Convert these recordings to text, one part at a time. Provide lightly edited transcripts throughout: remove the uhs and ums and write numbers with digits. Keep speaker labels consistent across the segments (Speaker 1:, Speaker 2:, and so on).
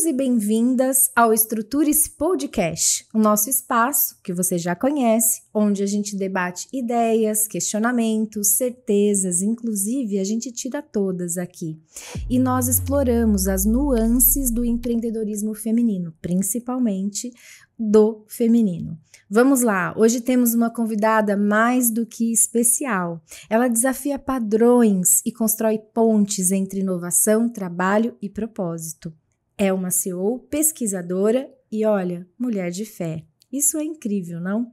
Speaker 1: e bem-vindas ao Estruture-se Podcast, o nosso espaço que você já conhece, onde a gente debate ideias, questionamentos, certezas, inclusive a gente tira todas aqui. E nós exploramos as nuances do empreendedorismo feminino, principalmente do feminino. Vamos lá, hoje temos uma convidada mais do que especial. Ela desafia padrões e constrói pontes entre inovação, trabalho e propósito. É uma CEO, pesquisadora e, olha, mulher de fé. Isso é incrível, não?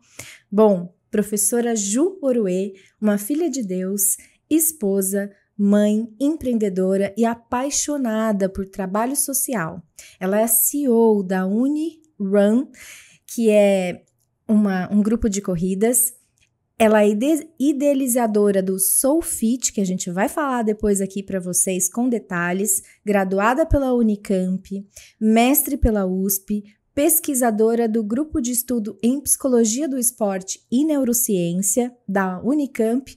Speaker 1: Bom, professora Ju Oruê, uma filha de Deus, esposa, mãe, empreendedora e apaixonada por trabalho social. Ela é a CEO da UniRun, que é um grupo de corridas. Ela é idealizadora do SoulFit, que a gente vai falar depois aqui para vocês com detalhes, graduada pela Unicamp, mestre pela USP, pesquisadora do Grupo de Estudo em Psicologia do Esporte e Neurociência da Unicamp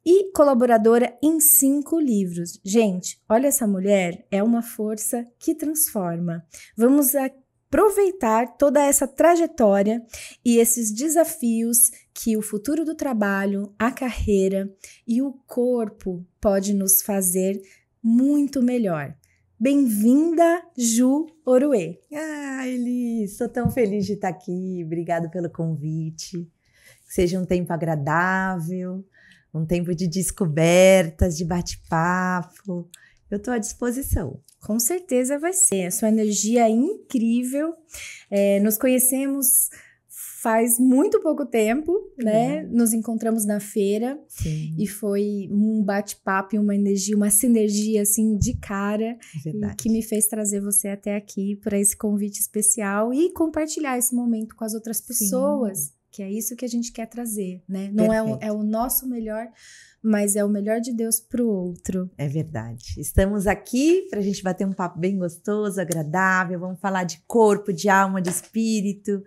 Speaker 1: e colaboradora em 5 livros. Gente, olha, essa mulher é uma força que transforma. Vamos aproveitar toda essa trajetória e esses desafios que o futuro do trabalho, a carreira e o corpo pode nos fazer muito melhor. Bem-vinda, Ju Oruê.
Speaker 2: Elis, sou tão feliz de estar aqui. Obrigada pelo convite. Que seja um tempo agradável, um tempo de descobertas, de bate-papo. Eu estou à disposição.
Speaker 1: Com certeza vai ser. A sua energia é incrível. Nos conhecemos faz muito pouco tempo, né? Nos encontramos na feira.
Speaker 2: Sim.
Speaker 1: E foi um bate-papo e uma energia, uma sinergia assim de cara.
Speaker 2: Verdade.
Speaker 1: E que me fez trazer você até aqui para esse convite especial e compartilhar esse momento com as outras pessoas. Sim. Que é isso que a gente quer trazer, né? Não é o nosso melhor, mas é o melhor de Deus pro outro.
Speaker 2: É verdade. Estamos aqui para a gente bater um papo bem gostoso, agradável. Vamos falar de corpo, de alma, de espírito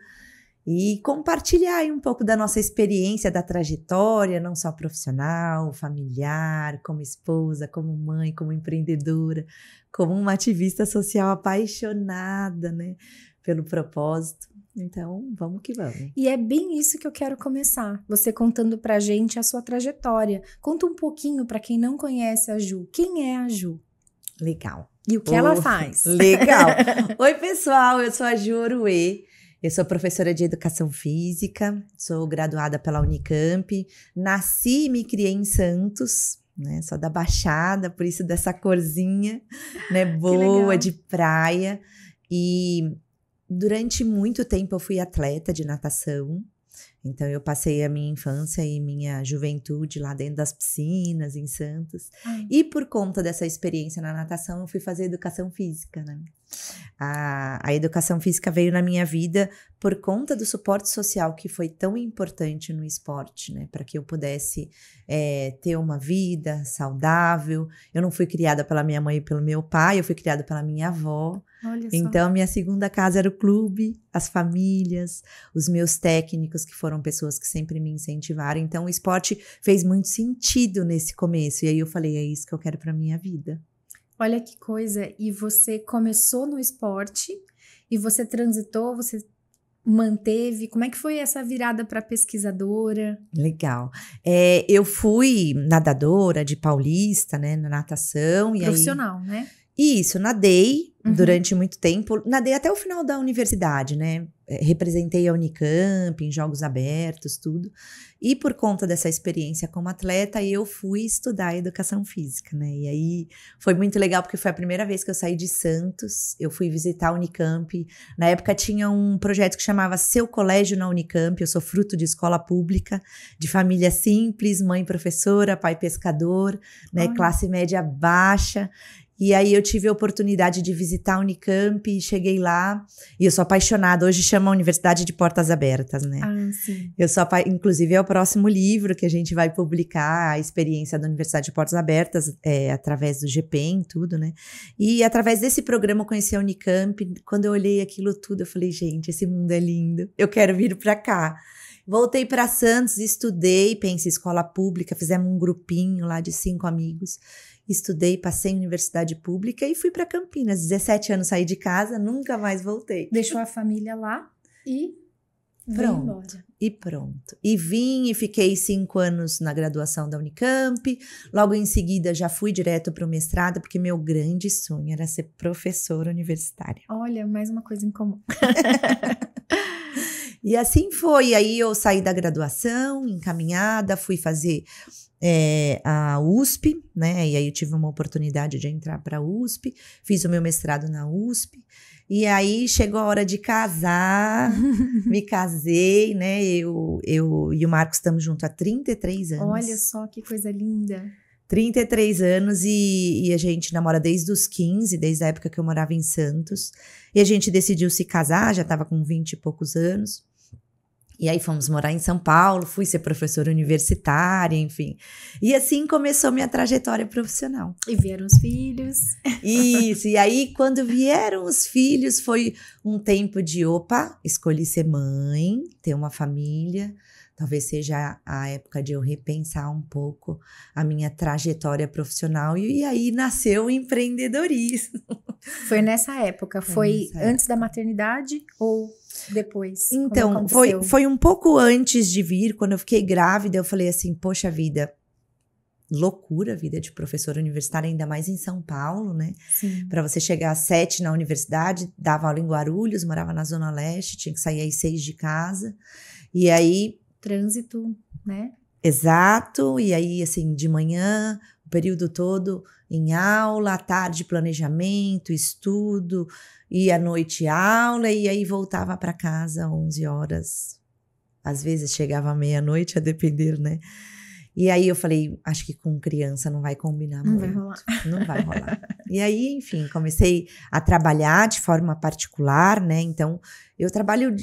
Speaker 2: e compartilhar aí um pouco da nossa experiência, da trajetória, não só profissional, familiar, como esposa, como mãe, como empreendedora, como uma ativista social apaixonada, né, pelo propósito. Então, vamos que vamos.
Speaker 1: E é bem isso que eu quero começar. Você contando pra gente a sua trajetória. Conta um pouquinho pra quem não conhece a Ju. Quem é a Ju?
Speaker 2: Legal.
Speaker 1: E o que ela faz?
Speaker 2: Legal. Oi, pessoal. Eu sou a Ju Oruê. Eu sou professora de Educação Física. Sou graduada pela Unicamp. Nasci e me criei em Santos, né? Sou da Baixada, por isso dessa corzinha, né? Boa, de praia. E durante muito tempo eu fui atleta de natação, então eu passei a minha infância e minha juventude lá dentro das piscinas, em Santos. E por conta dessa experiência na natação, eu fui fazer educação física, né? A educação física veio na minha vida por conta do suporte social que foi tão importante no esporte, né? Para que eu pudesse ter uma vida saudável. Eu não fui criada pela minha mãe e pelo meu pai, eu fui criada pela minha avó.
Speaker 1: Olha só.
Speaker 2: Então, minha segunda casa era o clube, as famílias, os meus técnicos, que foram pessoas que sempre me incentivaram. Então, o esporte fez muito sentido nesse começo. E aí eu falei, é isso que eu quero para minha vida.
Speaker 1: Olha que coisa. E você começou no esporte e você transitou, você manteve. Como é que foi essa virada para pesquisadora?
Speaker 2: Legal. Eu fui nadadora de Paulista, né, na natação.
Speaker 1: Profissional, né?
Speaker 2: Isso, nadei durante muito tempo, nadei até o final da universidade, né? Representei a Unicamp em jogos abertos, tudo. E por conta dessa experiência como atleta, eu fui estudar educação física, né? E aí foi muito legal, porque foi a primeira vez que eu saí de Santos, eu fui visitar a Unicamp. Na época tinha um projeto que chamava Seu Colégio na Unicamp, eu sou fruto de escola pública, de família simples, mãe professora, pai pescador, né? Classe média baixa. E aí eu tive a oportunidade de visitar a Unicamp e cheguei lá e eu sou apaixonada, hoje chama a Universidade de Portas Abertas, né?
Speaker 1: Sim.
Speaker 2: Eu sou inclusive é o próximo livro que a gente vai publicar, a experiência da Universidade de Portas Abertas, através do GPEM, tudo, né? E através desse programa eu conheci a Unicamp, quando eu olhei aquilo tudo eu falei, gente, esse mundo é lindo, eu quero vir pra cá. Voltei para Santos, estudei, pensei escola pública, fizemos um grupinho lá de 5 amigos. estudei, passei em universidade pública e fui para Campinas. 17 anos saí de casa, nunca mais voltei.
Speaker 1: Deixou a família lá e veio embora.
Speaker 2: E pronto. E vim e fiquei 5 anos na graduação da Unicamp. Logo em seguida já fui direto para o mestrado, porque meu grande sonho era ser professora universitária.
Speaker 1: Olha, mais uma coisa em comum.
Speaker 2: E assim foi. Aí eu saí da graduação, encaminhada, fui fazer a USP, né? E aí eu tive uma oportunidade de entrar para a USP, fiz o meu mestrado na USP. E aí chegou a hora de casar, me casei, né? Eu e o Marcos estamos juntos há 33 anos.
Speaker 1: Olha só que coisa linda.
Speaker 2: 33 anos e a gente namora desde os 15, desde a época que eu morava em Santos. E a gente decidiu se casar, já estava com 20 e poucos anos. E aí fomos morar em São Paulo, fui ser professora universitária, enfim. E assim começou minha trajetória profissional.
Speaker 1: E vieram os filhos.
Speaker 2: Isso, e aí quando vieram os filhos foi um tempo de, escolhi ser mãe, ter uma família. Talvez seja a época de eu repensar um pouco a minha trajetória profissional. E aí nasceu o empreendedorismo.
Speaker 1: Foi nessa época? Foi antes da maternidade ou depois?
Speaker 2: Então, foi um pouco antes de vir. Quando eu fiquei grávida, eu falei assim, poxa vida, loucura a vida de professora universitária, ainda mais em São Paulo, né? Para você chegar às 7 na universidade, dava aula em Guarulhos, morava na Zona Leste, tinha que sair às 6 de casa. E aí...
Speaker 1: Trânsito, né?
Speaker 2: Exato, e aí assim, de manhã, o período todo em aula, à tarde planejamento, estudo, e à noite aula, e aí voltava para casa 11 horas, às vezes chegava à meia-noite, a depender, né? E aí eu falei, acho que com criança não vai combinar muito.
Speaker 1: Vai rolar.
Speaker 2: Não vai rolar. E aí, enfim, comecei a trabalhar de forma particular, né? Então, eu trabalho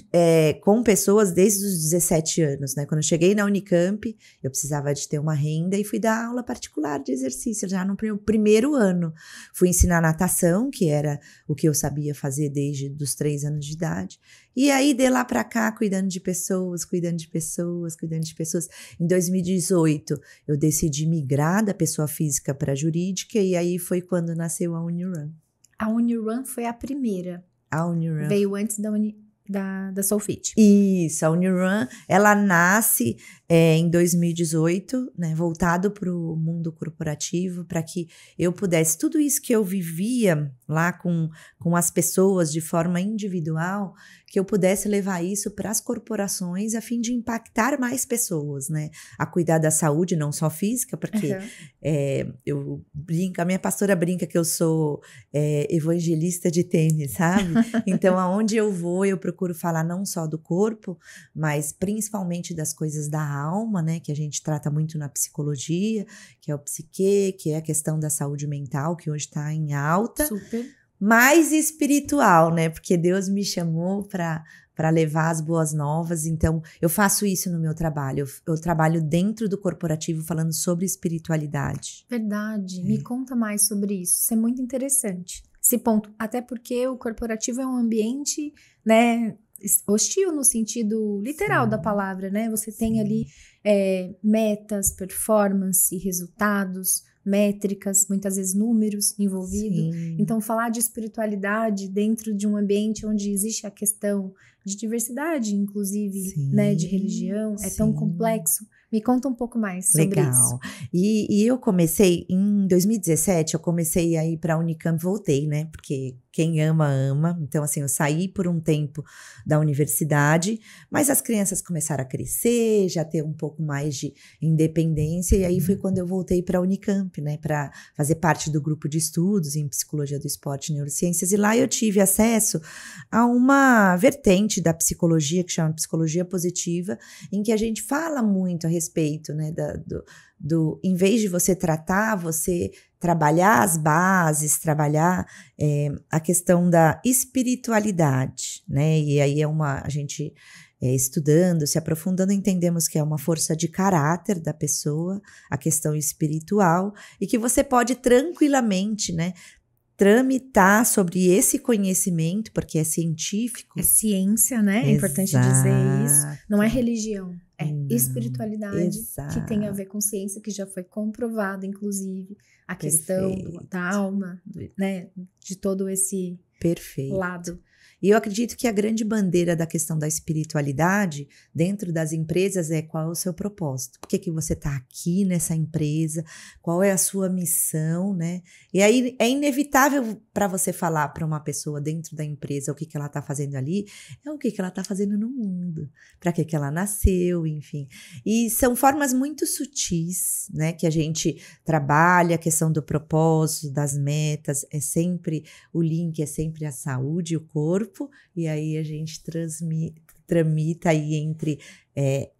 Speaker 2: com pessoas desde os 17 anos, né? Quando eu cheguei na Unicamp, eu precisava de ter uma renda e fui dar aula particular de exercício já no primeiro ano. Fui ensinar natação, que era o que eu sabia fazer desde os 3 anos de idade. E aí, de lá para cá, cuidando de pessoas. Em 2018, eu decidi migrar da pessoa física para a jurídica e aí foi quando nasceu a Unirun.
Speaker 1: A Unirun foi a primeira.
Speaker 2: A Unirun
Speaker 1: veio antes da Soulfit.
Speaker 2: Isso, a Unirun, ela nasce em 2018, né, voltado para o mundo corporativo, para que eu pudesse, tudo isso que eu vivia lá com as pessoas de forma individual, que eu pudesse levar isso para as corporações a fim de impactar mais pessoas, né, a cuidar da saúde, não só física, porque a minha pastora brinca que eu sou evangelista de tênis, sabe? Então, aonde eu vou, eu procuro falar não só do corpo, mas principalmente das coisas da alma, né, que a gente trata muito na psicologia, que é o psique, que é a questão da saúde mental, que hoje está em alta.
Speaker 1: Super.
Speaker 2: Mais espiritual, né, porque Deus me chamou para levar as boas novas, então eu faço isso no meu trabalho, eu trabalho dentro do corporativo falando sobre espiritualidade.
Speaker 1: Verdade, me conta mais sobre isso, isso é muito interessante, esse ponto, até porque o corporativo é um ambiente, né, hostil no sentido literal da palavra, né, você tem ali metas, performance, resultados, métricas, muitas vezes números envolvidos. Então, falar de espiritualidade dentro de um ambiente onde existe a questão de diversidade, inclusive, né, de religião, é tão complexo. Me conta um pouco mais sobre isso.
Speaker 2: E eu comecei, em 2017, eu comecei a ir para a Unicamp, voltei, né, porque quem ama, ama. Então, assim, eu saí por um tempo da universidade, mas as crianças começaram a crescer, já ter um pouco mais de independência, e aí foi quando eu voltei para a Unicamp, né, para fazer parte do grupo de estudos em Psicologia do Esporte e Neurociências, e lá eu tive acesso a uma vertente da psicologia, que chama Psicologia Positiva, em que a gente fala muito a respeito, né, em vez de você tratar, você trabalhar as bases, trabalhar a questão da espiritualidade, né, e aí a gente estudando, se aprofundando, entendemos que é uma força de caráter da pessoa, a questão espiritual, e que você pode tranquilamente, né, tramitar sobre esse conhecimento, porque é científico.
Speaker 1: É ciência, né? É importante dizer isso. Não é religião. Espiritualidade,
Speaker 2: Exato.
Speaker 1: que tem a ver com ciência, que já foi comprovado, inclusive, a questão da alma, né? De todo esse lado.
Speaker 2: E eu acredito que a grande bandeira da questão da espiritualidade dentro das empresas é qual é o seu propósito. Por que você está aqui nessa empresa? Qual é a sua missão, né? E aí é inevitável para você falar para uma pessoa dentro da empresa o que ela está fazendo ali, é o que ela está fazendo no mundo, para que ela nasceu, enfim. E são formas muito sutis, né? Que a gente trabalha a questão do propósito, das metas, é sempre a saúde, o corpo. E aí a gente tramita aí entre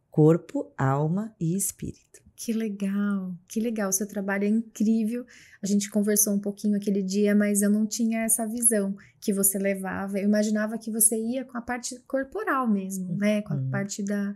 Speaker 2: corpo, alma e espírito.
Speaker 1: Que legal, que legal. O seu trabalho é incrível. A gente conversou um pouquinho aquele dia, mas eu não tinha essa visão que você levava. Eu imaginava que você ia com a parte corporal mesmo, né? Com a parte da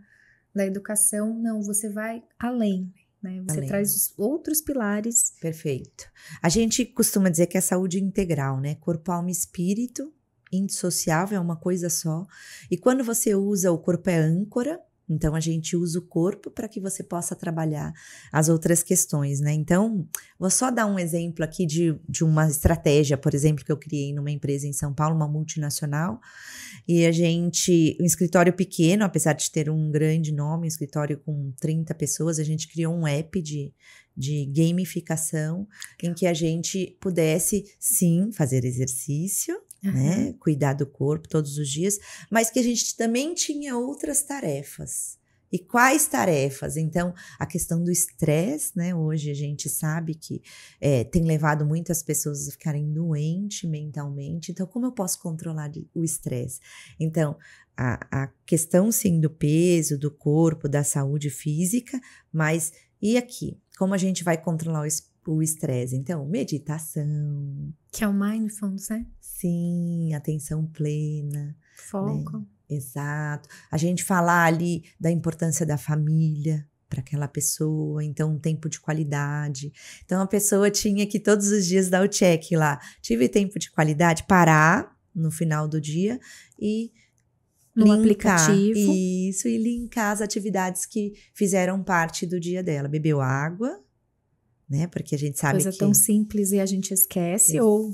Speaker 1: educação. Não, você vai além, né? Você traz os outros pilares.
Speaker 2: Perfeito. A gente costuma dizer que é saúde integral, né? Corpo, alma e espírito. Indissociável, é uma coisa só. E quando você usa, o corpo é âncora, então a gente usa o corpo para que você possa trabalhar as outras questões, né? Então, vou só dar um exemplo aqui de uma estratégia, por exemplo, que eu criei numa empresa em São Paulo, uma multinacional, e um escritório pequeno, apesar de ter um grande nome, um escritório com 30 pessoas, a gente criou um app de gamificação em que a gente pudesse, sim, fazer exercício, né? Cuidar do corpo todos os dias, mas que a gente também tinha outras tarefas. E quais tarefas? Então, a questão do estresse, né? Hoje a gente sabe que tem levado muitas pessoas a ficarem doentes mentalmente. Então, como eu posso controlar o estresse? Então, a questão, sim, do peso, do corpo, da saúde física, mas e aqui? Como a gente vai controlar o estresse? Então, meditação.
Speaker 1: Que é o mindfulness, né?
Speaker 2: Sim, atenção plena.
Speaker 1: Foco.
Speaker 2: Né? Exato. A gente falar ali da importância da família para aquela pessoa, então um tempo de qualidade. Então, a pessoa tinha que todos os dias dar o check lá. Tive tempo de qualidade? Parar no final do dia e
Speaker 1: no aplicativo.
Speaker 2: Isso, e linkar as atividades que fizeram parte do dia dela. Bebeu água, né? Porque a gente sabe
Speaker 1: coisa tão simples e a gente esquece, ou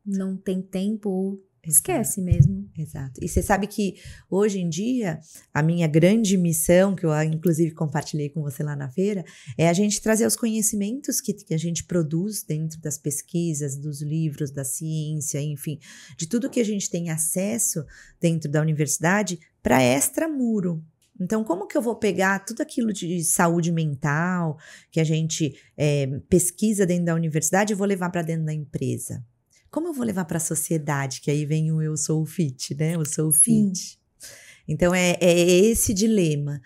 Speaker 1: não tem tempo, ou esquece mesmo.
Speaker 2: Exato. E você sabe que hoje em dia, a minha grande missão, que eu inclusive compartilhei com você lá na feira, é a gente trazer os conhecimentos que a gente produz dentro das pesquisas, dos livros, da ciência, enfim, de tudo que a gente tem acesso dentro da universidade para extramuro. Então, como que eu vou pegar tudo aquilo de saúde mental que a gente pesquisa dentro da universidade e vou levar para dentro da empresa? Como eu vou levar para a sociedade? Que aí vem o eu sou fit, né? Eu sou fit. Então, é esse dilema.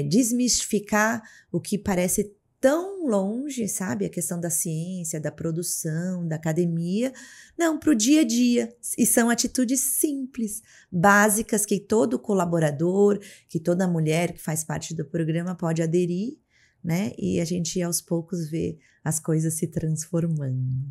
Speaker 2: Desmistificar o que parece tão longe, sabe? A questão da ciência, da produção, da academia. Não, para o dia a dia. E são atitudes simples, básicas, que todo colaborador, que toda mulher que faz parte do programa pode aderir, né? E a gente, aos poucos, vê as coisas se transformando.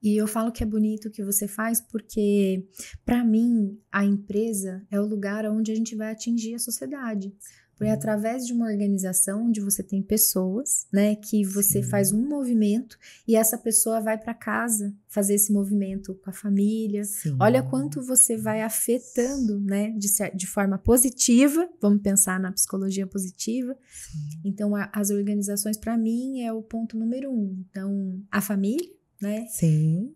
Speaker 1: E eu falo que é bonito o que você faz porque, para mim, a empresa é o lugar onde a gente vai atingir a sociedade. Porque é através de uma organização onde você tem pessoas, né, que você faz um movimento e essa pessoa vai para casa fazer esse movimento com a família. Olha quanto você vai afetando, né, de forma positiva. Vamos pensar na psicologia positiva. Então, as organizações, para mim, é o ponto número 1. Então, a família, né?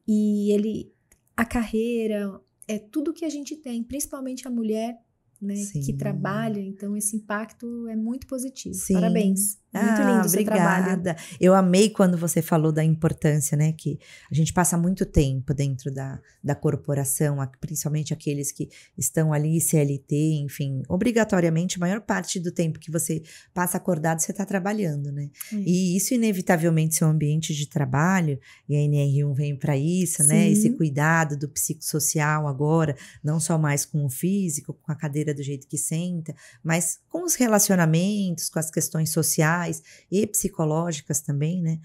Speaker 1: E a carreira, é tudo que a gente tem, principalmente a mulher, né, que trabalha, então esse impacto é muito positivo. Parabéns. Muito lindo o seu trabalho.
Speaker 2: Obrigada. Eu amei quando você falou da importância, né, que a gente passa muito tempo dentro da corporação, principalmente aqueles que estão ali, CLT, enfim, obrigatoriamente, a maior parte do tempo que você passa acordado, você está trabalhando, né? E isso, inevitavelmente, seu ambiente de trabalho, e a NR1 vem para isso, né? Esse cuidado do psicossocial agora, não só mais com o físico, com a cadeira do jeito que senta, mas com os relacionamentos, com as questões sociais e psicológicas também, né?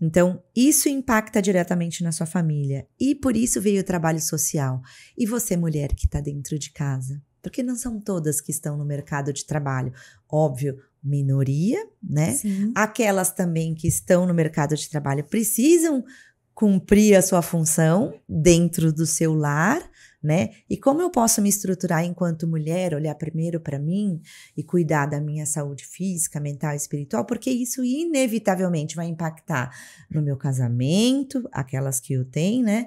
Speaker 2: Então, isso impacta diretamente na sua família. E por isso veio o trabalho social. E você, mulher que está dentro de casa? Porque não são todas que estão no mercado de trabalho. Óbvio, minoria, né?
Speaker 1: Sim.
Speaker 2: Aquelas também que estão no mercado de trabalho precisam cumprir a sua função dentro do seu lar, né? E como eu posso me estruturar enquanto mulher, olhar primeiro para mim e cuidar da minha saúde física, mental e espiritual, porque isso inevitavelmente vai impactar no meu casamento, aquelas que eu tenho, né?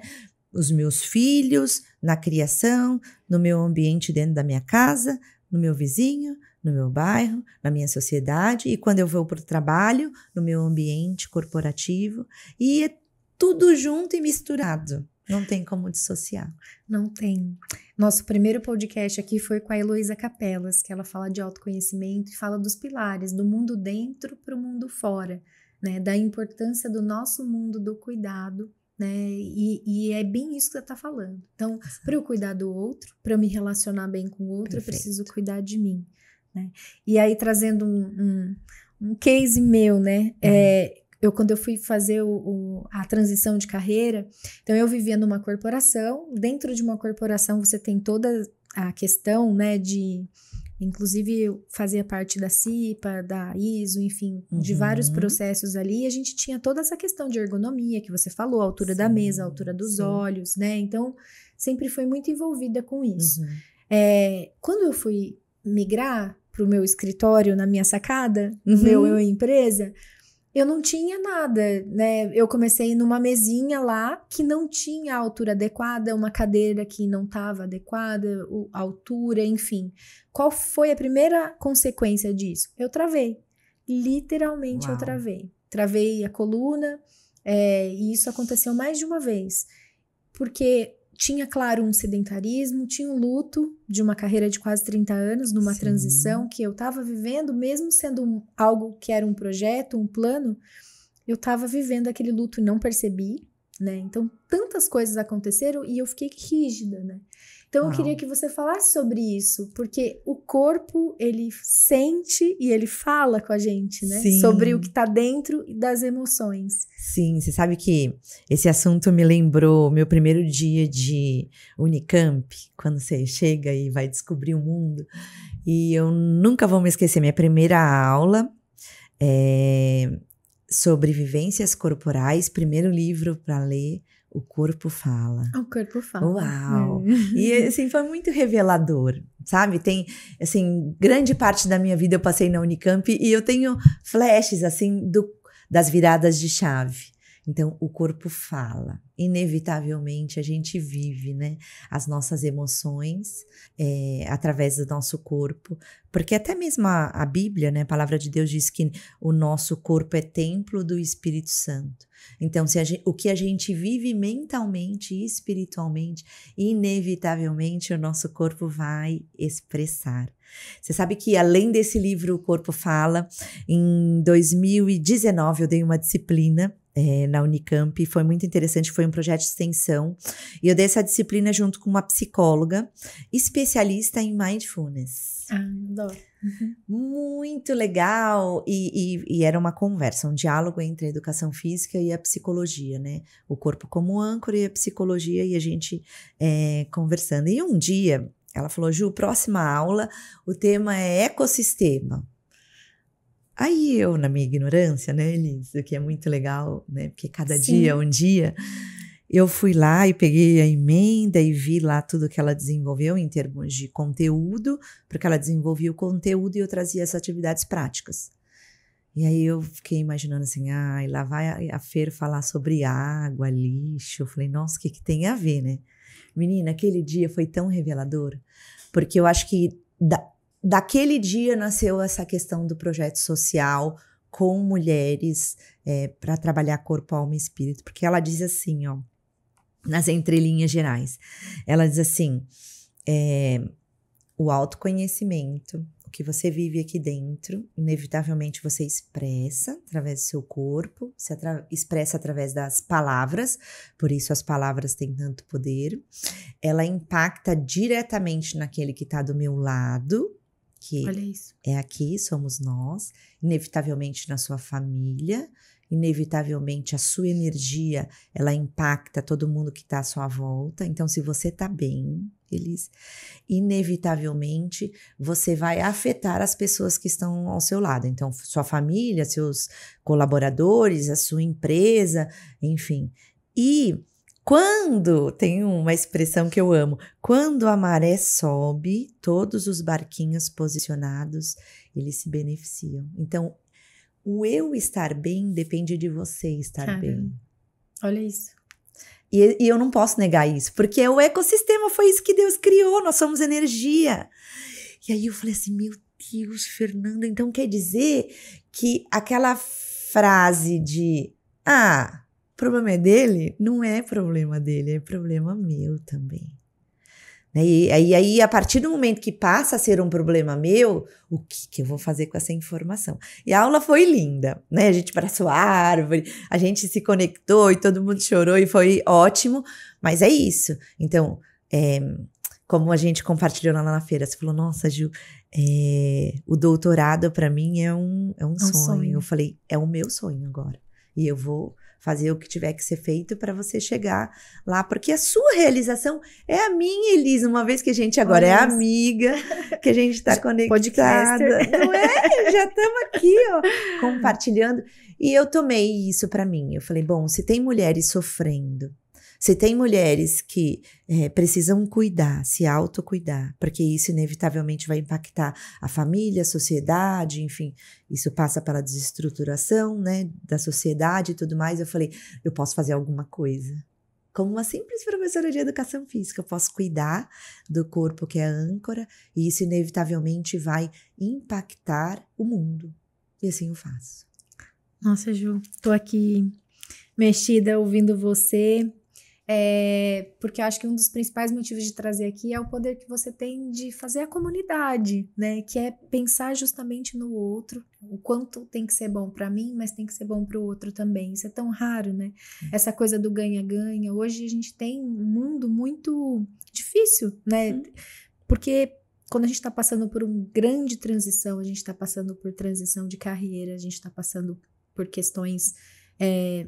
Speaker 2: Os meus filhos, na criação, no meu ambiente dentro da minha casa, no meu vizinho, no meu bairro, na minha sociedade, e quando eu vou para o trabalho, no meu ambiente corporativo, e é tudo junto e misturado. Não tem como dissociar.
Speaker 1: Não tem. Nosso primeiro podcast aqui foi com a Heloísa Capelas, que ela fala de autoconhecimento e fala dos pilares, do mundo dentro para o mundo fora, né? Da importância do nosso mundo do cuidado, né? E é bem isso que você está falando. Então, para eu cuidar do outro, para eu me relacionar bem com o outro,
Speaker 2: Perfeito.
Speaker 1: Eu preciso cuidar de mim, né? E aí, trazendo um case meu, né? Quando eu fui fazer a transição de carreira, então eu vivia numa corporação. Dentro de uma corporação você tem toda a questão, né, inclusive eu fazia parte da CIPA, da ISO, enfim, de vários processos ali, e a gente tinha toda essa questão de ergonomia que você falou, a altura da mesa, a altura dos olhos, né, então sempre fui muito envolvida com isso. Quando eu fui migrar para o meu escritório, na minha sacada, no meu empresa, eu não tinha nada, né? Eu comecei numa mesinha lá que não tinha a altura adequada, uma cadeira que não estava adequada, a altura, enfim. Qual foi a primeira consequência disso? Eu travei. Literalmente eu travei. Travei a coluna, e isso aconteceu mais de uma vez. Porque tinha, claro, um sedentarismo, tinha um luto de uma carreira de quase 30 anos, numa transição que eu estava vivendo, mesmo sendo algo que era um projeto, um plano, eu estava vivendo aquele luto e não percebi, né? Então, tantas coisas aconteceram e eu fiquei rígida, né? Então, eu queria que você falasse sobre isso, porque o corpo, ele sente e ele fala com a gente, né?
Speaker 2: Sim.
Speaker 1: Sobre o que tá dentro das emoções.
Speaker 2: Sim, você sabe que esse assunto me lembrou meu primeiro dia de Unicamp, quando você chega e vai descobrir o mundo. E eu nunca vou me esquecer, minha primeira aula sobre vivências corporais, primeiro livro para ler, O Corpo Fala.
Speaker 1: O Corpo Fala.
Speaker 2: Uau! E assim, foi muito revelador, sabe? Tem, assim, grande parte da minha vida eu passei na Unicamp e eu tenho flashes, assim, das viradas de chave. Então, o corpo fala. Inevitavelmente, a gente vive, né, as nossas emoções através do nosso corpo. Porque até mesmo a Bíblia, né, a palavra de Deus diz que o nosso corpo é templo do Espírito Santo. Então, o que a gente vive mentalmente e espiritualmente, inevitavelmente o nosso corpo vai expressar. Você sabe que além desse livro, O Corpo Fala, em 2019 eu dei uma disciplina na Unicamp, foi muito interessante, foi um projeto de extensão, e eu dei essa disciplina junto com uma psicóloga especialista em mindfulness.
Speaker 1: Adoro.
Speaker 2: Muito legal, e era uma conversa, um diálogo entre a educação física e a psicologia, né? O corpo como âncora e a psicologia, e a gente conversando. E um dia, ela falou, Ju, próxima aula, o tema é ecossistema. Aí eu, na minha ignorância, né, Elisa, que é muito legal, né, porque cada dia é um dia, eu fui lá e peguei a emenda e vi lá tudo que ela desenvolveu em termos de conteúdo, porque ela desenvolvia o conteúdo e eu trazia essas atividades práticas. E aí eu fiquei imaginando assim, lá vai a Fer falar sobre água, lixo. Eu falei, nossa, o que tem a ver, né? Menina, aquele dia foi tão revelador, porque eu acho que daquele dia nasceu essa questão do projeto social com mulheres para trabalhar corpo, alma e espírito, porque ela diz assim, ó, nas entrelinhas gerais, ela diz assim, o autoconhecimento, o que você vive aqui dentro, inevitavelmente você expressa através do seu corpo, expressa através das palavras, por isso as palavras têm tanto poder, ela impacta diretamente naquele que está do meu lado, que é aqui, somos nós, inevitavelmente na sua família, inevitavelmente a sua energia, ela impacta todo mundo que está à sua volta. Então, se você está bem, Elis, inevitavelmente você vai afetar as pessoas que estão ao seu lado. Então, sua família, seus colaboradores, a sua empresa, enfim. E quando, tem uma expressão que eu amo, quando a maré sobe, todos os barquinhos posicionados, eles se beneficiam. Então, o eu estar bem depende de você estar bem.
Speaker 1: Olha isso.
Speaker 2: E eu não posso negar isso, porque o ecossistema foi isso que Deus criou, nós somos energia. E aí eu falei assim, meu Deus, Fernanda, então quer dizer que aquela frase de, o problema é dele, não é problema dele, é problema meu também. E aí, a partir do momento que passa a ser um problema meu, o que eu vou fazer com essa informação? E a aula foi linda, né? A gente abraçou a árvore, a gente se conectou e todo mundo chorou e foi ótimo, mas é isso. Então, como a gente compartilhou lá na feira, você falou, nossa, Ju, o doutorado para mim é um sonho. Eu falei, é o meu sonho agora. E eu vou fazer o que tiver que ser feito para você chegar lá, porque a sua realização é a minha, Elisa, uma vez que a gente agora é amiga, que a gente está conectada. Não é? Já estamos aqui, ó, compartilhando. E eu tomei isso para mim. Eu falei, bom, se tem mulheres sofrendo, se tem mulheres que precisam cuidar, se autocuidar, porque isso inevitavelmente vai impactar a família, a sociedade, enfim, isso passa pela desestruturação, né, da sociedade e tudo mais. Eu falei, eu posso fazer alguma coisa. Como uma simples professora de educação física, eu posso cuidar do corpo que é a âncora e isso inevitavelmente vai impactar o mundo. E assim eu faço.
Speaker 1: Nossa, Ju, tô aqui mexida ouvindo você. Porque eu acho que um dos principais motivos de trazer aqui é o poder que você tem de fazer a comunidade, né? Que é pensar justamente no outro, o quanto tem que ser bom para mim, mas tem que ser bom para o outro também. Isso é tão raro, né? Essa coisa do ganha-ganha. Hoje a gente tem um mundo muito difícil, né? Porque quando a gente está passando por uma grande transição, a gente está passando por transição de carreira, a gente está passando por questões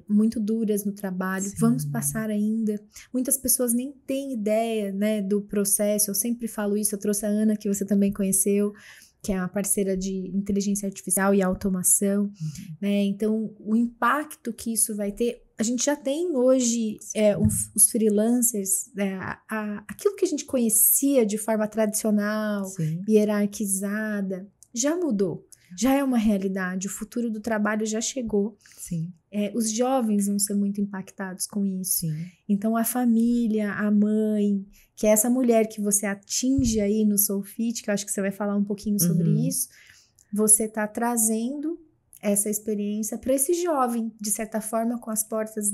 Speaker 1: muito duras no trabalho. Sim. Vamos passar ainda. Muitas pessoas nem têm ideia, né, do processo. Eu sempre falo isso. Eu trouxe a Ana, que você também conheceu, que é uma parceira de inteligência artificial e automação, né? Então, o impacto que isso vai ter, a gente já tem hoje os freelancers, aquilo que a gente conhecia de forma tradicional, sim, hierarquizada, já mudou. Já é uma realidade, o futuro do trabalho já chegou. Sim. Os jovens vão ser muito impactados com isso. Sim. Então, a família, a mãe, que é essa mulher que você atinge aí no Soulfit, que eu acho que você vai falar um pouquinho sobre isso, você está trazendo essa experiência para esse jovem, de certa forma, com as portas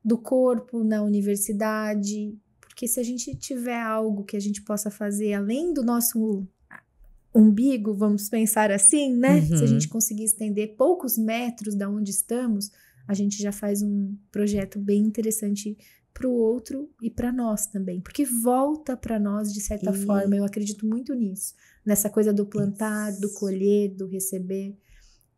Speaker 1: do corpo, na universidade. Porque se a gente tiver algo que a gente possa fazer além do nosso umbigo, vamos pensar assim, né? Se a gente conseguir estender poucos metros da onde estamos, a gente já faz um projeto bem interessante para o outro e para nós também, porque volta para nós de certa forma. Eu acredito muito nisso, nessa coisa do plantar, do colher, do receber,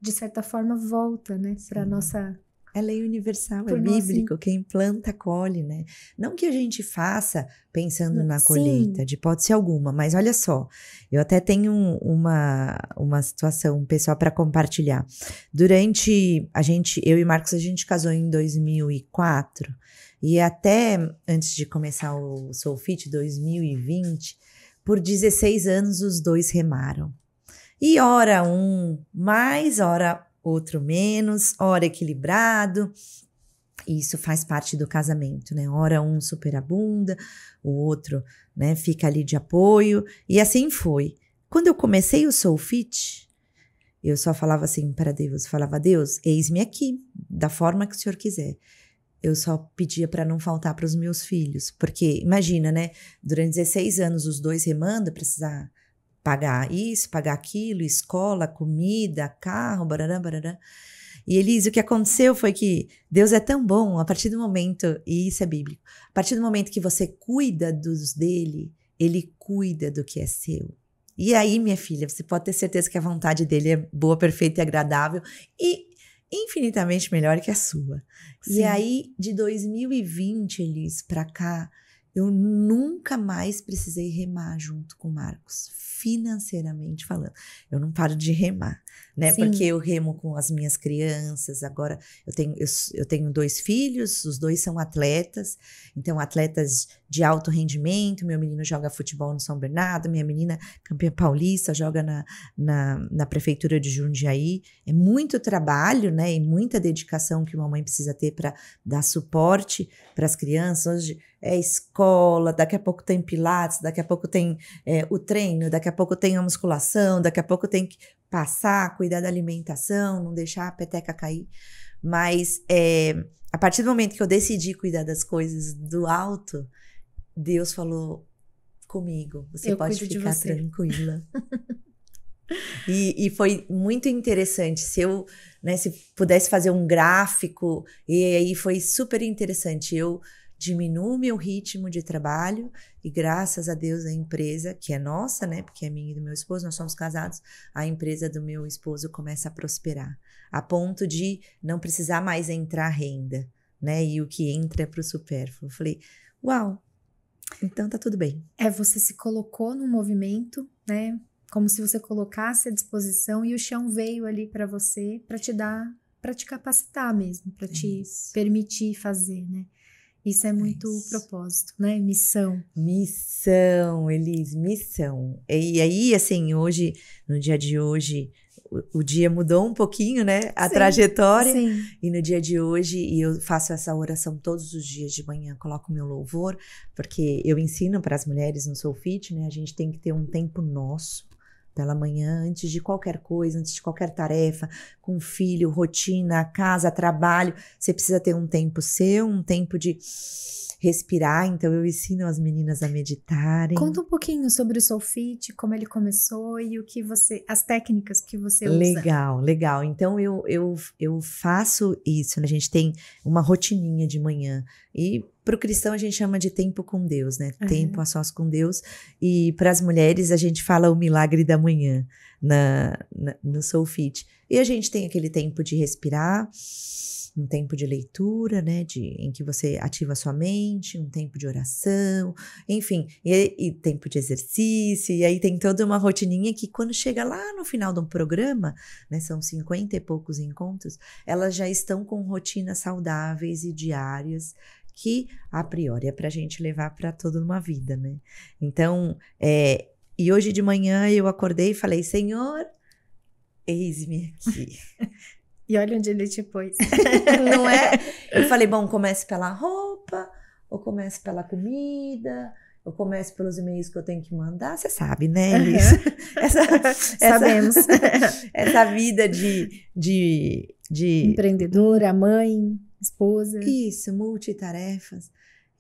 Speaker 1: de certa forma volta, né, para nossa.
Speaker 2: É lei universal, é bíblico, quem planta, colhe, né? Não que a gente faça pensando na colheita, de hipótese alguma, mas olha só, eu até tenho uma situação pessoal para compartilhar. Durante, eu e Marcos, a gente casou em 2004, e até antes de começar o Soulfit, 2020, por 16 anos os dois remaram. E ora um mais, ora outro menos, ora equilibrado. Isso faz parte do casamento, né? Ora um superabunda, o outro, né, fica ali de apoio. E assim foi. Quando eu comecei o Soulfit, eu só falava assim para Deus, falava, Deus, eis-me aqui, da forma que o Senhor quiser. Eu só pedia para não faltar para os meus filhos, porque imagina, né? Durante 16 anos os dois remando, precisar pagar isso, pagar aquilo, escola, comida, carro, barará, barará. E Elise, o que aconteceu foi que Deus é tão bom, a partir do momento, e isso é bíblico, a partir do momento que você cuida dos dele, ele cuida do que é seu. E aí, minha filha, você pode ter certeza que a vontade dele é boa, perfeita e agradável e infinitamente melhor que a sua. Sim. E aí, de 2020, Elise, pra cá, eu nunca mais precisei remar junto com o Marcos, financeiramente falando. Eu não paro de remar, né?
Speaker 1: Sim.
Speaker 2: Porque eu remo com as minhas crianças. Agora, eu tenho 2 filhos, os 2 são atletas. Então, atletas de alto rendimento. Meu menino joga futebol no São Bernardo. Minha menina, campeã paulista, joga na prefeitura de Jundiaí. É muito trabalho, né? E muita dedicação que uma mãe precisa ter para dar suporte para as crianças. Hoje é escola, daqui a pouco tem pilates, daqui a pouco tem o treino, daqui a pouco tem a musculação, daqui a pouco tem que passar, cuidar da alimentação, não deixar a peteca cair. Mas a partir do momento que eu decidi cuidar das coisas do alto, Deus falou comigo, você pode ficar tranquila. E foi muito interessante. Se eu, né, se pudesse fazer um gráfico, e aí foi super interessante. Eu diminuo meu ritmo de trabalho e graças a Deus a empresa, que é nossa, né, porque é minha e do meu esposo, nós somos casados, a empresa do meu esposo começa a prosperar, a ponto de não precisar mais entrar renda, né, e o que entra é pro supérfluo. Eu falei, uau, então tá tudo bem.
Speaker 1: Você se colocou no movimento, né, como se você colocasse à disposição e o chão veio ali para você, para te dar, para te capacitar mesmo, para te permitir fazer, né. Isso é muito propósito, né? Missão.
Speaker 2: Missão, Elis, missão. E aí, assim, hoje, no dia de hoje, o dia mudou um pouquinho, né? A trajetória.
Speaker 1: Sim.
Speaker 2: E no dia de hoje, e eu faço essa oração todos os dias de manhã, coloco meu louvor, porque eu ensino para as mulheres no Soul Fit, né? A gente tem que ter um tempo nosso pela manhã, antes de qualquer coisa, antes de qualquer tarefa, com filho, rotina, casa, trabalho, você precisa ter um tempo seu, um tempo de respirar. Então eu ensino as meninas a meditarem.
Speaker 1: Conta um pouquinho sobre o Soul Fit, como ele começou e o que as técnicas que você usa.
Speaker 2: Legal. Então eu faço isso, né? A gente tem uma rotininha de manhã e para o cristão a gente chama de tempo com Deus, né? Tempo a sós com Deus. E para as mulheres a gente fala o milagre da manhã no Soul Fit. E a gente tem aquele tempo de respirar, um tempo de leitura, né? Em que você ativa a sua mente, um tempo de oração, enfim, e tempo de exercício. E aí tem toda uma rotininha que quando chega lá no final de um programa, né? São 50 e poucos encontros, elas já estão com rotinas saudáveis e diárias, que a priori é pra gente levar para toda uma vida, né? Então, e hoje de manhã eu acordei e falei, Senhor, eis-me aqui.
Speaker 1: E olha onde ele te pôs.
Speaker 2: Não é? Eu falei, bom, comece pela roupa, ou comece pela comida, ou comece pelos e-mails que eu tenho que mandar. Você sabe, né, Elis?
Speaker 1: Sabemos.
Speaker 2: Essa vida de
Speaker 1: empreendedora, mãe, esposa.
Speaker 2: Isso, multitarefas.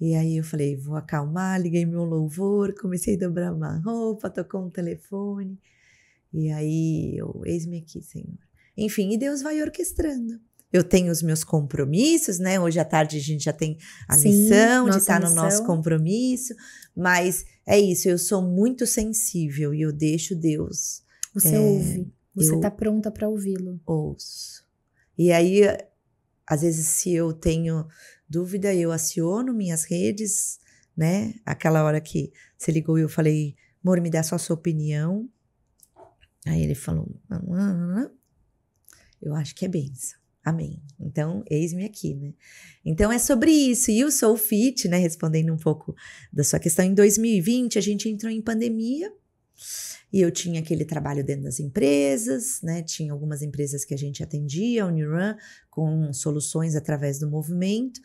Speaker 2: E aí eu falei, vou acalmar, liguei meu louvor, comecei a dobrar uma roupa, tocou um telefone. E aí, eis-me aqui, Senhor. Enfim, e Deus vai orquestrando. Eu tenho os meus compromissos, né? Hoje à tarde a gente já tem a missão de estar no nosso compromisso. Mas é isso, eu sou muito sensível e eu deixo Deus.
Speaker 1: Você ouve, você está pronta para ouvi-lo.
Speaker 2: Ouço. E aí, às vezes, se eu tenho dúvida, eu aciono minhas redes, né? Aquela hora que você ligou e eu falei, amor, me dá só a sua opinião. Aí ele falou, eu acho que é bênção. Amém. Então, eis-me aqui, né? Então, é sobre isso. E o Soul Fit, né? Respondendo um pouco da sua questão, em 2020 a gente entrou em pandemia e eu tinha aquele trabalho dentro das empresas, né? Tinha algumas empresas que a gente atendia, a Unirun, com soluções através do movimento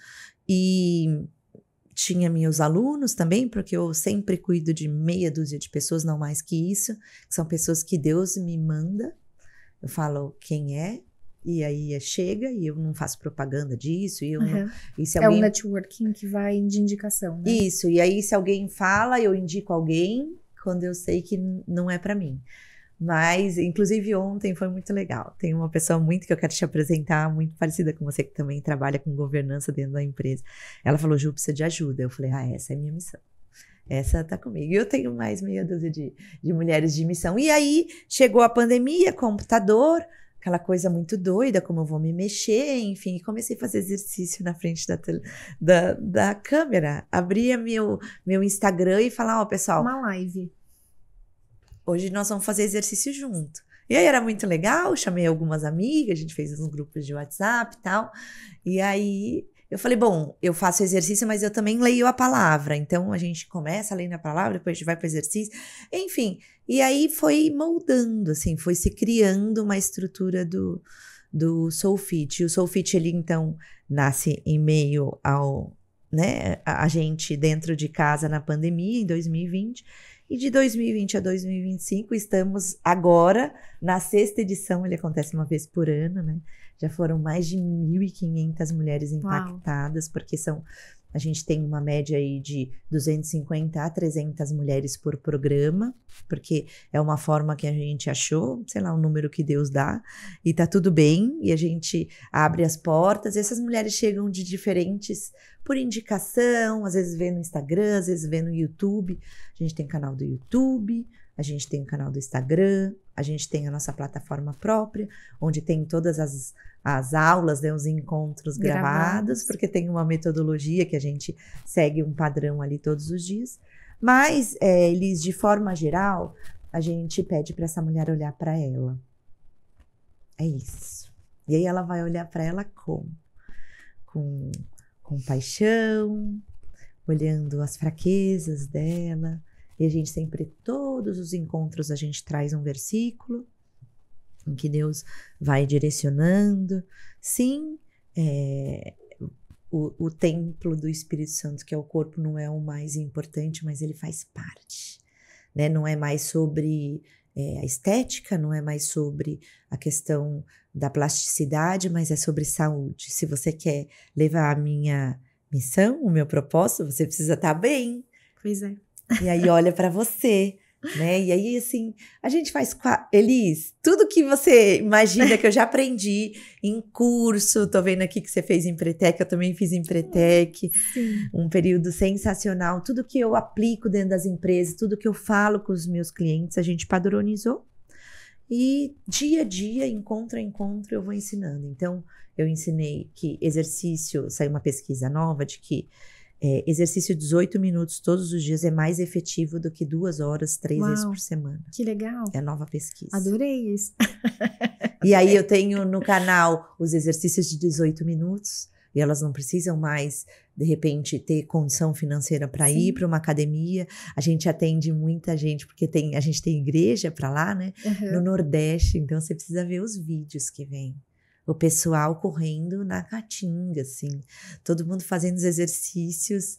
Speaker 2: e tinha meus alunos também, porque eu sempre cuido de meia dúzia de pessoas, não mais que isso, que são pessoas que Deus me manda. Eu falo quem é, e aí chega, e eu não faço propaganda disso, e eu não, e se alguém...
Speaker 1: É o networking que vai de indicação, né?
Speaker 2: Isso, e aí se alguém fala, eu indico alguém, quando eu sei que não é para mim. Mas, inclusive, ontem foi muito legal. Tem uma pessoa muito que eu quero te apresentar, muito parecida com você, que também trabalha com governança dentro da empresa. Ela falou, Ju, precisa de ajuda. Eu falei, essa é a minha missão. Essa tá comigo. E eu tenho mais meia dúzia de mulheres de missão. E aí, chegou a pandemia, computador, aquela coisa muito doida, como eu vou me mexer, enfim, e comecei a fazer exercício na frente da câmera. Abria meu Instagram e falava, ó, pessoal,
Speaker 1: Uma live.
Speaker 2: hoje nós vamos fazer exercício junto. E aí era muito legal, chamei algumas amigas, a gente fez uns grupos de WhatsApp e tal. E aí eu falei, bom, eu faço exercício, mas eu também leio a palavra. Então a gente começa lendo a palavra, depois a gente vai para o exercício. Enfim, e aí foi moldando, assim, foi se criando uma estrutura do Soulfit. E o Soulfit, ele então nasce em meio ao, né, a gente dentro de casa na pandemia, em 2020. E de 2020 a 2025, estamos agora na 6ª edição, ele acontece uma vez por ano, né? Já foram mais de 1.500 mulheres impactadas, porque a gente tem uma média aí de 250 a 300 mulheres por programa, porque é uma forma que a gente achou, sei lá, o número que Deus dá, e tá tudo bem, e a gente abre as portas, e essas mulheres chegam de diferentes, por indicação, às vezes vê no Instagram, às vezes vê no YouTube. A gente tem canal do YouTube, a gente tem o canal do Instagram, a gente tem a nossa plataforma própria, onde tem todas as aulas, né, os encontros gravados, porque tem uma metodologia que a gente segue um padrão ali todos os dias. Mas, Elis, de forma geral, a gente pede para essa mulher olhar para ela. É isso. E aí ela vai olhar para ela como? Com paixão, olhando as fraquezas dela. E a gente sempre, todos os encontros, a gente traz um versículo em que Deus vai direcionando. Sim, o templo do Espírito Santo, que é o corpo, não é o mais importante, mas ele faz parte, né? Não é mais sobre a estética, não é mais sobre a questão da plasticidade, mas é sobre saúde. Se você quer levar a minha missão, o meu propósito, você precisa estar bem.
Speaker 1: Pois é.
Speaker 2: E aí olha para você, né? E aí, assim, a gente faz... Elis, tudo que você imagina que eu já aprendi em curso, tô vendo aqui que você fez Empretec, eu também fiz Empretec, um período sensacional. Tudo que eu aplico dentro das empresas, tudo que eu falo com os meus clientes, a gente padronizou. E dia a dia, encontro a encontro, eu vou ensinando. Então, eu ensinei que exercício, saiu uma pesquisa nova de que exercício 18 minutos todos os dias é mais efetivo do que 2 horas, 3 vezes por semana.
Speaker 1: Que legal.
Speaker 2: É a nova pesquisa.
Speaker 1: Adorei isso.
Speaker 2: E aí eu tenho no canal os exercícios de 18 minutos e elas não precisam mais, de repente, ter condição financeira para ir para uma academia. A gente atende muita gente, porque a gente tem igreja para lá, né? No Nordeste, então você precisa ver os vídeos que vem. O pessoal correndo na caatinga, assim. Todo mundo fazendo os exercícios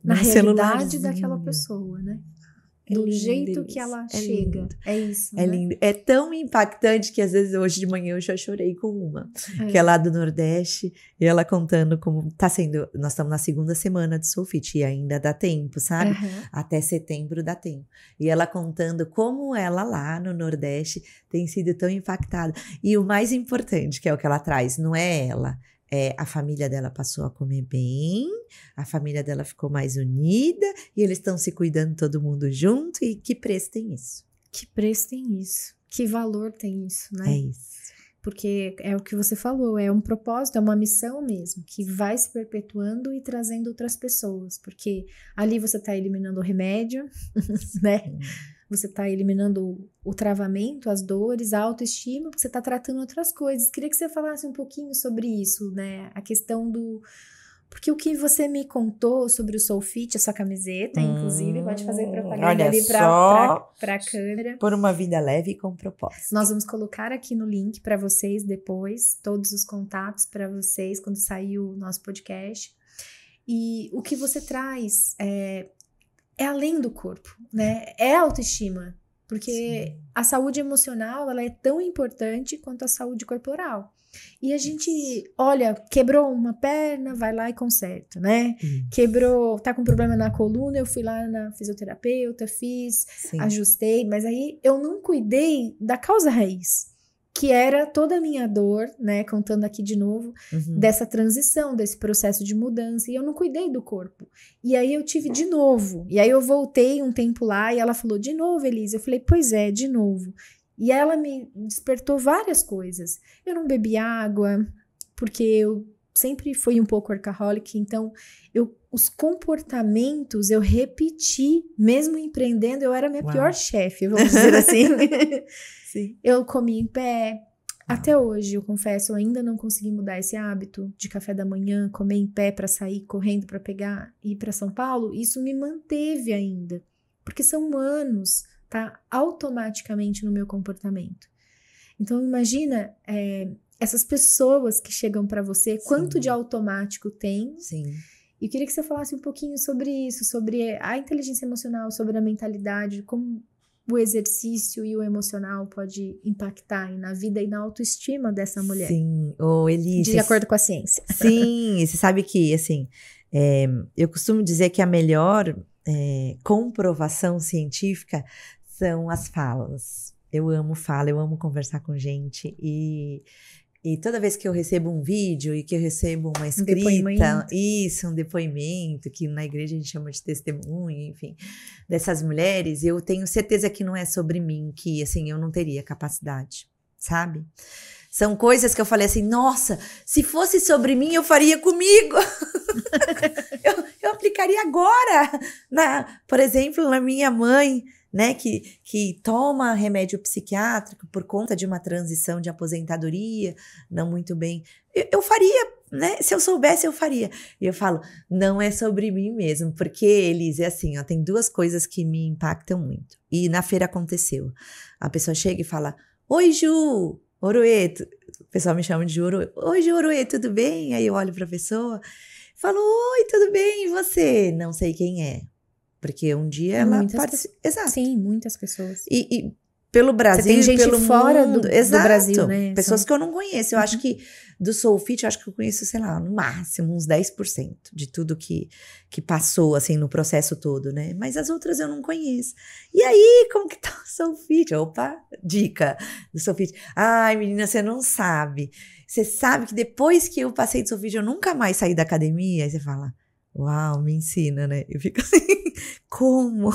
Speaker 1: na realidade daquela pessoa, né? Do jeito que ela chega.
Speaker 2: Lindo.
Speaker 1: É isso,
Speaker 2: É lindo. É tão impactante que às vezes hoje de manhã eu já chorei com uma. Que é lá do Nordeste. E ela contando como tá sendo... Nós estamos na 2ª semana de Soulfit e ainda dá tempo, sabe? Até setembro dá tempo. E ela contando como ela lá no Nordeste tem sido tão impactada. E o mais importante, que é o que ela traz, não é ela... a família dela passou a comer bem, a família dela ficou mais unida e eles estão se cuidando todo mundo junto. E que preço tem isso?
Speaker 1: Que preço tem isso? Que valor tem isso, né?
Speaker 2: É isso.
Speaker 1: Porque é o que você falou, é um propósito, é uma missão mesmo, que vai se perpetuando e trazendo outras pessoas. Porque ali você está eliminando o remédio, né? Você está eliminando o travamento, as dores, a autoestima, porque você está tratando outras coisas. Queria que você falasse um pouquinho sobre isso, né? A questão do... Porque o que você me contou sobre o Soulfit, a sua camiseta, inclusive, pode fazer propaganda ali para a câmera.
Speaker 2: Por uma vida leve e com propósito.
Speaker 1: Nós vamos colocar aqui no link para vocês depois, todos os contatos para vocês, quando sair o nosso podcast. E o que você traz é além do corpo, né? É a autoestima, porque a saúde emocional, ela é tão importante quanto a saúde corporal. E a gente, olha, quebrou uma perna, vai lá e conserta, né? Quebrou, tá com problema na coluna, eu fui lá na fisioterapeuta, fiz, ajustei, mas aí eu não cuidei da causa raiz, que era toda a minha dor, né, contando aqui de novo, dessa transição, desse processo de mudança, e eu não cuidei do corpo. E aí eu tive de novo, e aí eu voltei um tempo lá, e ela falou, de novo, Elisa? Eu falei, pois é, de novo. E ela me despertou várias coisas. Eu não bebi água, porque eu sempre fui um pouco workaholic, então os comportamentos eu repeti, mesmo empreendendo, eu era a minha pior chefe, vamos dizer assim.
Speaker 2: Sim.
Speaker 1: Eu comia em pé. Até hoje, eu confesso, eu ainda não consegui mudar esse hábito de café da manhã, comer em pé para sair correndo para pegar e ir para São Paulo. Isso me manteve ainda, porque são anos, tá automaticamente no meu comportamento. Então, imagina essas pessoas que chegam para você, quanto de automático tem.
Speaker 2: Sim.
Speaker 1: E eu queria que você falasse um pouquinho sobre isso, sobre a inteligência emocional, sobre a mentalidade, como o exercício e o emocional pode impactar na vida e na autoestima dessa mulher.
Speaker 2: Sim, Eli,
Speaker 1: de acordo com a ciência.
Speaker 2: Sim, você sabe que, assim, eu costumo dizer que a melhor comprovação científica são as falas. Eu amo fala, eu amo conversar com gente e toda vez que eu recebo um vídeo e que eu recebo uma escrita, um depoimento, que na igreja a gente chama de testemunho, enfim, dessas mulheres, eu tenho certeza que não é sobre mim, que assim, eu não teria capacidade, sabe? São coisas que eu falei assim, nossa, se fosse sobre mim, eu faria comigo. eu aplicaria agora. Por exemplo, na minha mãe, né, que toma remédio psiquiátrico por conta de uma transição de aposentadoria, não muito bem. Eu faria, né? Se eu soubesse, eu faria. E eu falo, não é sobre mim mesmo, porque, Elise, é assim, ó, tem duas coisas que me impactam muito. E na feira aconteceu. A pessoa chega e fala, oi, Ju, Oroê. O pessoal me chama de Ju, Oroê. Oi, Ju, Oroê, tudo bem? Aí eu olho pra pessoa e falo, oi, tudo bem? E você? Não sei quem é. Porque um dia ela participa. Exato.
Speaker 1: Sim, muitas pessoas.
Speaker 2: E pelo Brasil,
Speaker 1: você tem gente
Speaker 2: pelo
Speaker 1: fora
Speaker 2: mundo,
Speaker 1: do Brasil, né?
Speaker 2: Pessoas que eu não conheço. Eu acho que do Soulfit, eu acho que eu conheço, sei lá, no máximo uns 10% de tudo que passou, assim, no processo todo, né? Mas as outras eu não conheço. E aí, como que tá o Soulfit? Opa, dica do Soulfit. Ai, menina, você não sabe. Você sabe que depois que eu passei do Soulfit, eu nunca mais saí da academia? Aí você fala, uau, me ensina, né? Eu fico assim, como?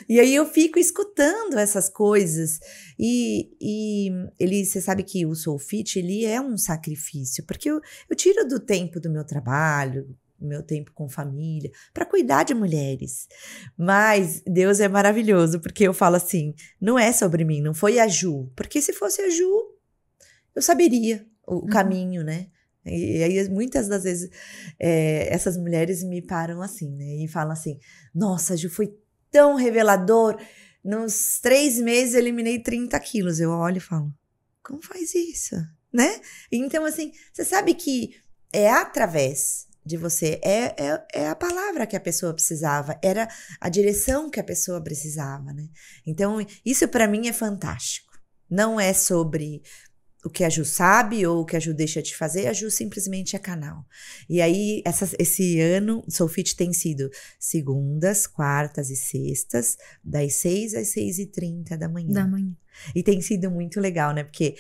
Speaker 2: E aí eu fico escutando essas coisas. Você sabe que o Soulfit, ele é um sacrifício, porque eu tiro do tempo do meu trabalho, meu tempo com família, para cuidar de mulheres. Mas Deus é maravilhoso, porque eu falo assim, não é sobre mim, não foi a Ju. Porque se fosse a Ju, eu saberia o caminho, né? E aí, muitas das vezes, essas mulheres me param assim, né? E falam assim, nossa, Ju, foi tão revelador. Nos 3 meses, eu eliminei 30 quilos. Eu olho e falo, como faz isso? Né? Então, assim, você sabe que é através de você, é a palavra que a pessoa precisava, era a direção que a pessoa precisava, né? Então, isso para mim é fantástico. Não é sobre o que a Ju sabe ou o que a Ju deixa de fazer, a Ju simplesmente é canal. E aí, esse ano, o Soulfit tem sido segundas, quartas e sextas, das 6 às 6h30 da manhã. E tem sido muito legal, né? Porque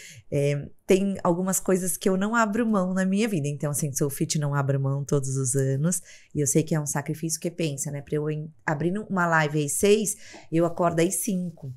Speaker 2: tem algumas coisas que eu não abro mão na minha vida. Então, assim, Soulfit não abro mão todos os anos. E eu sei que é um sacrifício, que pensa, né? Pra eu abrir uma live às 6, eu acordo às 5.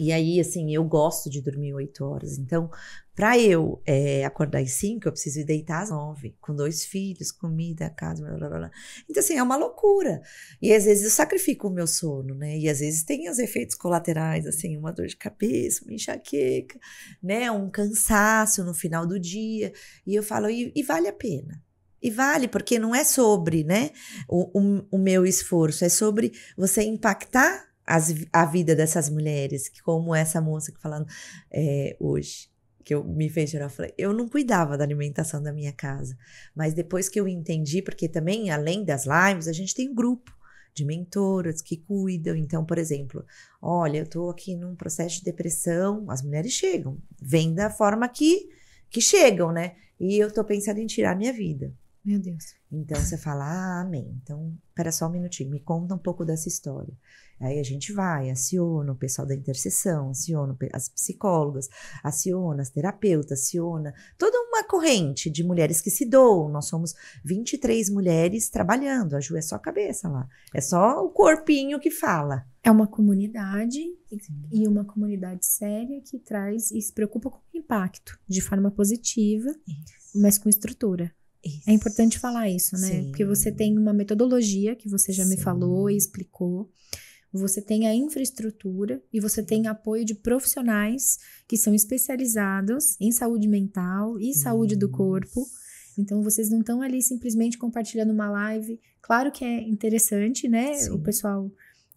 Speaker 2: E aí, assim, eu gosto de dormir 8 horas. Então, pra eu acordar às 5, eu preciso ir deitar às 9. Com 2 filhos, comida, casa, blá, blá, blá. Então, assim, é uma loucura. E às vezes eu sacrifico o meu sono, né? E às vezes tem os efeitos colaterais, assim, uma dor de cabeça, uma enxaqueca, né? Um cansaço no final do dia. E eu falo, e vale a pena. E vale, porque não é sobre, né, o meu esforço. É sobre você impactar a vida dessas mulheres, como essa moça que falando hoje, que me fez chorar. Eu falei, eu não cuidava da alimentação da minha casa, mas depois que eu entendi, porque também, além das lives, a gente tem um grupo de mentoras que cuidam. Então, por exemplo, olha, eu tô aqui num processo de depressão, as mulheres chegam, vêm da forma que chegam, né? E eu tô pensando em tirar minha vida.
Speaker 1: Meu Deus.
Speaker 2: Então você fala, amém. Então, espera só um minutinho, me conta um pouco dessa história. Aí a gente vai, aciona o pessoal da intercessão, aciona as psicólogas, aciona as terapeutas, aciona toda uma corrente de mulheres que se doam. Nós somos 23 mulheres trabalhando, a Ju é só a cabeça lá. É só o corpinho que fala.
Speaker 1: É uma comunidade e uma comunidade séria que traz e se preocupa com o impacto de forma positiva, mas com estrutura.
Speaker 2: Isso.
Speaker 1: É importante falar isso, né?
Speaker 2: Sim.
Speaker 1: Porque você tem uma metodologia que você já me falou e explicou. Você tem a infraestrutura e você tem apoio de profissionais que são especializados em saúde mental e saúde do corpo. Então, vocês não estão ali simplesmente compartilhando uma live. Claro que é interessante, né?
Speaker 2: Sim.
Speaker 1: O pessoal...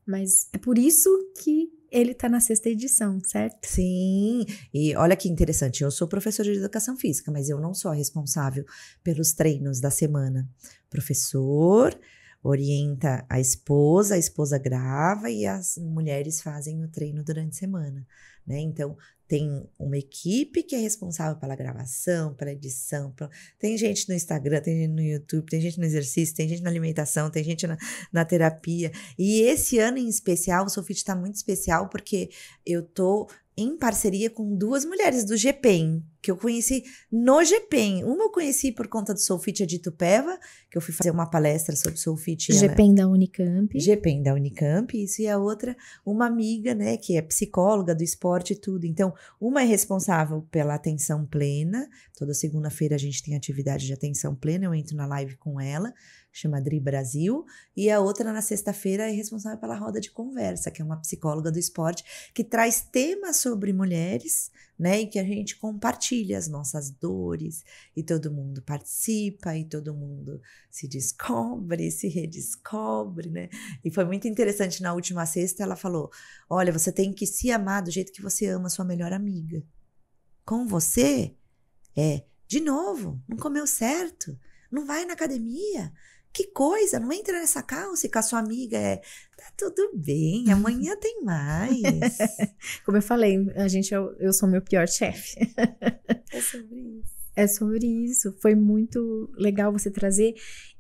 Speaker 1: Mas é por isso que ele tá na 6ª edição, certo?
Speaker 2: Sim, e olha que interessante, eu sou professora de educação física, mas eu não sou a responsável pelos treinos da semana. O professor orienta a esposa grava e as mulheres fazem o treino durante a semana, né? Então, tem uma equipe que é responsável pela gravação, pela edição. Tem gente no Instagram, tem gente no YouTube, tem gente no exercício, tem gente na alimentação, tem gente na terapia. E esse ano em especial, o Soulfit está muito especial porque eu tô em parceria com 2 mulheres do GPEM, que eu conheci no GPEM. Uma eu conheci por conta do Soulfit de Itupeva, que eu fui fazer uma palestra sobre Soulfit.
Speaker 1: GPEM da Unicamp.
Speaker 2: GPEM da Unicamp, isso, e a outra, uma amiga, né, que é psicóloga do esporte e tudo. Então, uma é responsável pela atenção plena. Toda segunda-feira a gente tem atividade de atenção plena, eu entro na live com ela, chama Dri Brasil, e a outra na sexta-feira é responsável pela roda de conversa, que é uma psicóloga do esporte, que traz temas sobre mulheres, né, e que a gente compartilha as nossas dores, e todo mundo participa, e todo mundo se descobre, se redescobre, né, e foi muito interessante, na última sexta ela falou, olha, você tem que se amar do jeito que você ama a sua melhor amiga, com você, de novo, não comeu certo, não vai na academia, que coisa, não entra nessa calça e com a sua amiga tá tudo bem, amanhã tem mais.
Speaker 1: Como eu falei, eu sou meu pior chefe.
Speaker 2: É sobre isso.
Speaker 1: É sobre isso, foi muito legal você trazer.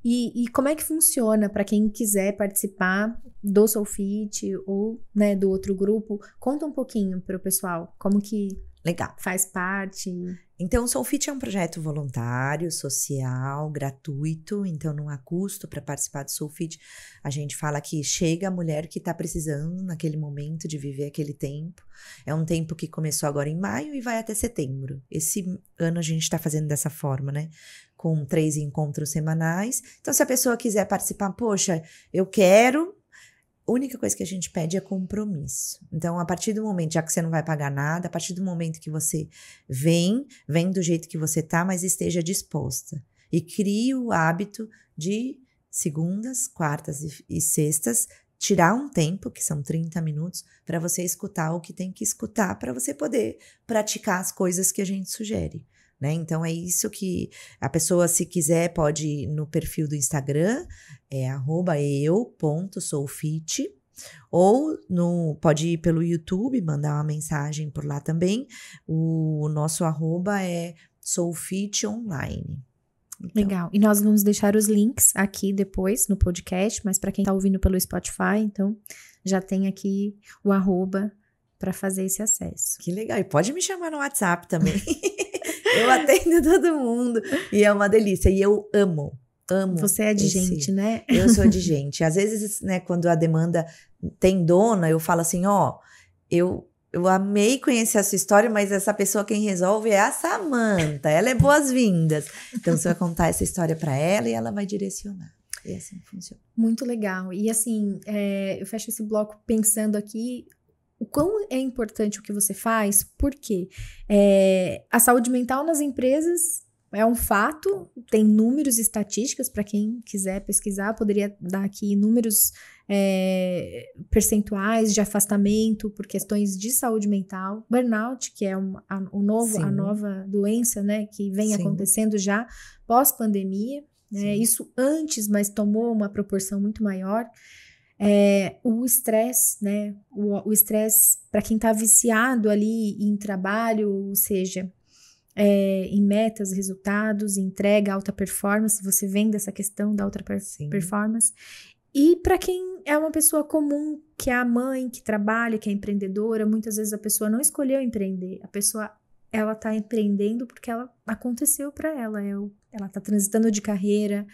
Speaker 1: E como é que funciona para quem quiser participar do Soulfit ou, né, do outro grupo? Conta um pouquinho para o pessoal, como que
Speaker 2: legal.
Speaker 1: Faz parte.
Speaker 2: Então, o Soulfit é um projeto voluntário, social, gratuito, então não há custo para participar do Soulfit. A gente fala que chega a mulher que está precisando naquele momento de viver aquele tempo. É um tempo que começou agora em maio e vai até setembro. Esse ano a gente está fazendo dessa forma, né? Com 3 encontros semanais. Então, se a pessoa quiser participar, poxa, eu quero... A única coisa que a gente pede é compromisso. Então, a partir do momento, já que você não vai pagar nada, a partir do momento que você vem do jeito que você tá, mas esteja disposta. E crie o hábito de segundas, quartas e sextas, tirar um tempo, que são 30 minutos, para você escutar o que tem que escutar, para você poder praticar as coisas que a gente sugere. Né? Então, é isso que a pessoa, se quiser, pode ir no perfil do Instagram, @eu.soulfit, ou pode ir pelo YouTube, mandar uma mensagem por lá também. O nosso arroba é Soulfit Online. Então,
Speaker 1: legal. E nós vamos deixar os links aqui depois no podcast, mas para quem está ouvindo pelo Spotify, então já tem aqui o arroba para fazer esse acesso.
Speaker 2: Que legal. E pode me chamar no WhatsApp também. Eu atendo todo mundo e é uma delícia. E eu amo.
Speaker 1: Você é de gente, né?
Speaker 2: Eu sou de gente. Às vezes, né, quando a demanda tem dona, eu falo assim, eu amei conhecer a sua história, mas essa pessoa quem resolve é a Samantha. Ela é boas-vindas. Então, você vai contar essa história para ela e ela vai direcionar. E assim funciona.
Speaker 1: Muito legal. E assim, eu fecho esse bloco pensando aqui o quão é importante o que você faz, porque a saúde mental nas empresas é um fato, tem números e estatísticas para quem quiser pesquisar, poderia dar aqui números percentuais de afastamento por questões de saúde mental, burnout, que é a nova doença, né, que vem
Speaker 2: Sim.
Speaker 1: acontecendo já pós-pandemia, né, isso antes, mas tomou uma proporção muito maior. O estresse, né? O estresse para quem está viciado ali em trabalho, ou seja, em metas, resultados, entrega, alta performance. Você vem dessa questão da alta performance. E para quem é uma pessoa comum, que é a mãe, que trabalha, que é empreendedora, muitas vezes a pessoa não escolheu empreender. A pessoa, ela tá empreendendo porque ela aconteceu para ela. Ela tá transitando de carreira,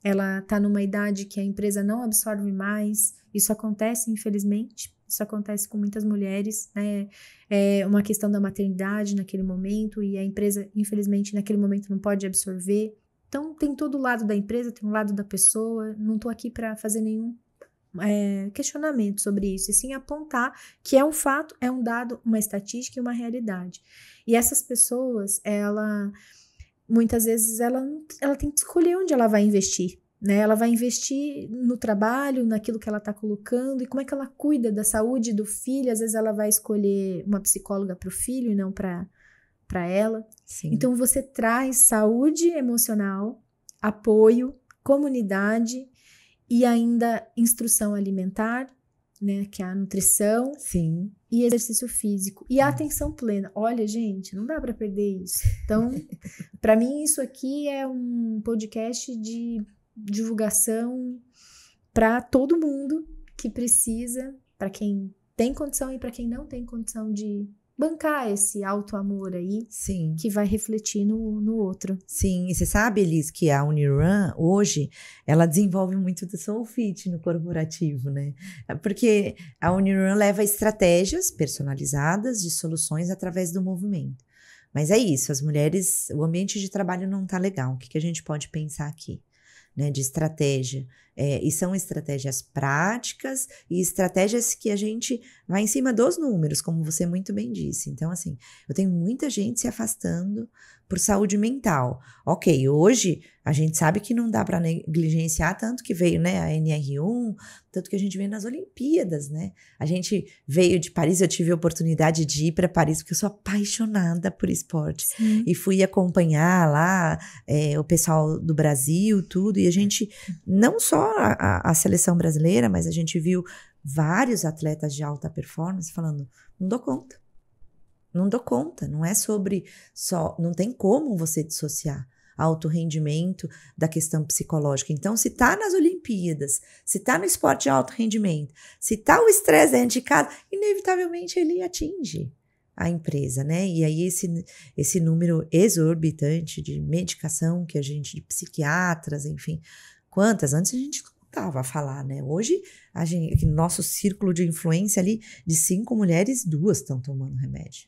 Speaker 1: ela tá numa idade que a empresa não absorve mais. Isso acontece, infelizmente. Isso acontece com muitas mulheres, né? É uma questão da maternidade naquele momento e a empresa, infelizmente, naquele momento não pode absorver. Então, tem todo o lado da empresa, tem o lado da pessoa. Não tô aqui para fazer nenhum questionamento sobre isso, e sim apontar que é um fato, é um dado, uma estatística e uma realidade. E essas pessoas, muitas vezes, ela tem que escolher onde ela vai investir. Né? Ela vai investir no trabalho, naquilo que ela está colocando, e como é que ela cuida da saúde do filho. Às vezes ela vai escolher uma psicóloga para o filho e não para ela.
Speaker 2: Sim.
Speaker 1: Então você traz saúde emocional, apoio, comunidade e ainda instrução alimentar, né, que é a nutrição.
Speaker 2: Sim.
Speaker 1: E exercício físico. E a atenção plena. Olha, gente, não dá para perder isso. Então, para mim, isso aqui é um podcast de divulgação para todo mundo que precisa, para quem tem condição e para quem não tem condição de bancar esse auto-amor aí.
Speaker 2: Sim.
Speaker 1: Que vai refletir no outro.
Speaker 2: Sim, e você sabe, Elis, que a Unirun, hoje, ela desenvolve muito do Soul Fit no corporativo, né? Porque a Unirun leva estratégias personalizadas de soluções através do movimento. Mas é isso, as mulheres, o ambiente de trabalho não tá legal. O que a gente pode pensar aqui? Né, de estratégia, e são estratégias práticas e estratégias que a gente vai em cima dos números, como você muito bem disse. Então, assim, eu tenho muita gente se afastando por saúde mental. Ok, hoje a gente sabe que não dá para negligenciar, tanto que veio, né, a NR1, tanto que a gente veio nas Olimpíadas, né? A gente veio de Paris, eu tive a oportunidade de ir para Paris, porque eu sou apaixonada por esporte.
Speaker 1: Sim.
Speaker 2: E fui acompanhar lá o pessoal do Brasil, tudo, e a gente, não só a seleção brasileira, mas a gente viu vários atletas de alta performance falando, não dou conta, não é sobre só, não tem como você dissociar alto rendimento da questão psicológica. Então, se tá nas Olimpíadas, se tá no esporte de alto rendimento, se tá o estresse dentro de casa, inevitavelmente ele atinge a empresa, né? E aí esse número exorbitante de medicação que a gente, de psiquiatras, enfim, quantas, antes a gente tava a falar, né? Hoje, nosso círculo de influência ali, de 5 mulheres, 2 estão tomando remédio.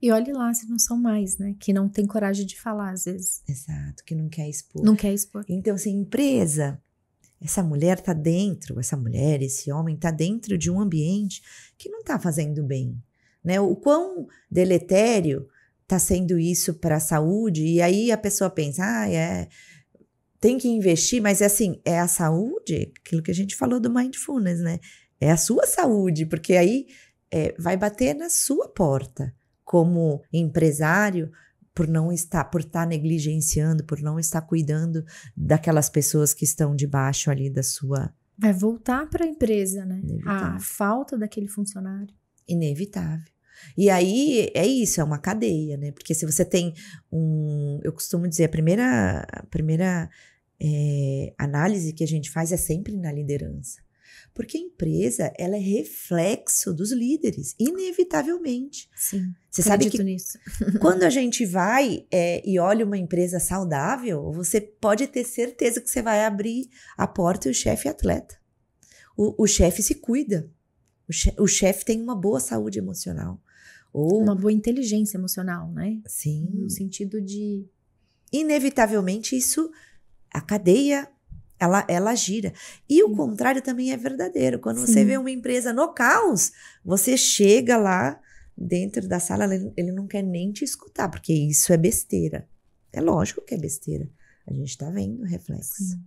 Speaker 1: E olhe lá se não são mais, né? Que não tem coragem de falar, às vezes.
Speaker 2: Exato, que não quer expor.
Speaker 1: Não quer expor.
Speaker 2: Então, assim, empresa, essa mulher, esse homem tá dentro de um ambiente que não tá fazendo bem, né? O quão deletério tá sendo isso para a saúde, e aí a pessoa pensa, tem que investir, mas assim, é a saúde, aquilo que a gente falou do mindfulness, né? É a sua saúde, porque aí vai bater na sua porta, como empresário, por estar negligenciando, por não estar cuidando daquelas pessoas que estão debaixo ali da sua...
Speaker 1: Vai voltar para a empresa, né?
Speaker 2: Inevitável.
Speaker 1: A falta daquele funcionário.
Speaker 2: Inevitável. E aí, é isso, é uma cadeia, né? Porque se você tem eu costumo dizer, a primeira análise que a gente faz é sempre na liderança. Porque a empresa, ela é reflexo dos líderes, inevitavelmente.
Speaker 1: Sim,
Speaker 2: você sabe que
Speaker 1: nisso.
Speaker 2: Quando a gente vai e olha uma empresa saudável, você pode ter certeza que você vai abrir a porta e o chefe é atleta. O chefe se cuida. O chefe tem uma boa saúde emocional.
Speaker 1: Uma boa inteligência emocional, né?
Speaker 2: Sim.
Speaker 1: No sentido de...
Speaker 2: Inevitavelmente, isso, a cadeia, ela gira. E o contrário também é verdadeiro. Quando você vê uma empresa no caos, você chega lá dentro da sala, ele não quer nem te escutar, porque isso é besteira. É lógico que é besteira. A gente tá vendo o reflexo.
Speaker 1: Sim.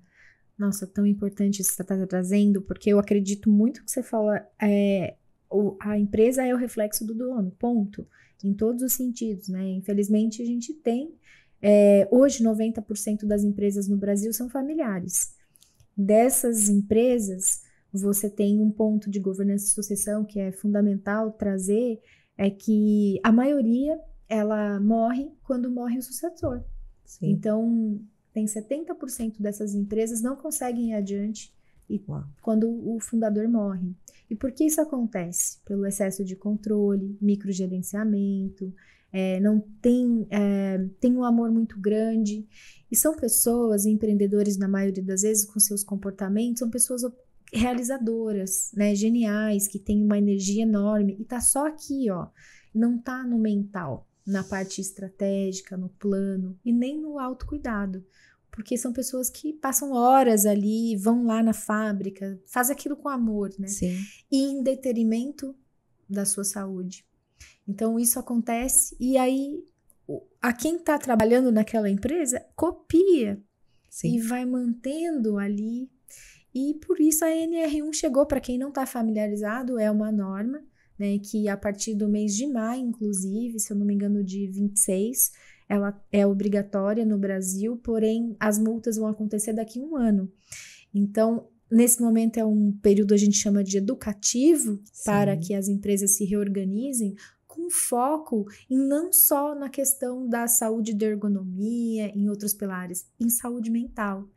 Speaker 1: Nossa, tão importante isso que você está trazendo, porque eu acredito muito que você fala, a empresa é o reflexo do dono, ponto, em todos os sentidos, né? Infelizmente, a gente tem, hoje 90% das empresas no Brasil são familiares. Dessas empresas, você tem um ponto de governança e sucessão que é fundamental trazer, é que a maioria ela morre quando morre o sucessor.
Speaker 2: Sim.
Speaker 1: Então, tem 70% dessas empresas não conseguem ir adiante quando o fundador morre. E por que isso acontece? Pelo excesso de controle, microgerenciamento, não tem um amor muito grande. E são pessoas, empreendedores na maioria das vezes, com seus comportamentos, são pessoas realizadoras, né, geniais, que têm uma energia enorme. E tá só aqui, ó, não tá no mental, na parte estratégica, no plano e nem no autocuidado. Porque são pessoas que passam horas ali, vão lá na fábrica, faz aquilo com amor, né?
Speaker 2: Sim.
Speaker 1: E em detrimento da sua saúde. Então, isso acontece e aí a quem está trabalhando naquela empresa copia. Sim. E vai mantendo ali. E por isso a NR1 chegou, para quem não está familiarizado, é uma norma, né, que a partir do mês de maio, inclusive, se eu não me engano, de 26, ela é obrigatória no Brasil, porém as multas vão acontecer daqui a um ano. Então, nesse momento é um período a gente chama de educativo, sim, para que as empresas se reorganizem, com foco em não só na questão da saúde da ergonomia, em outros pilares, em saúde mental.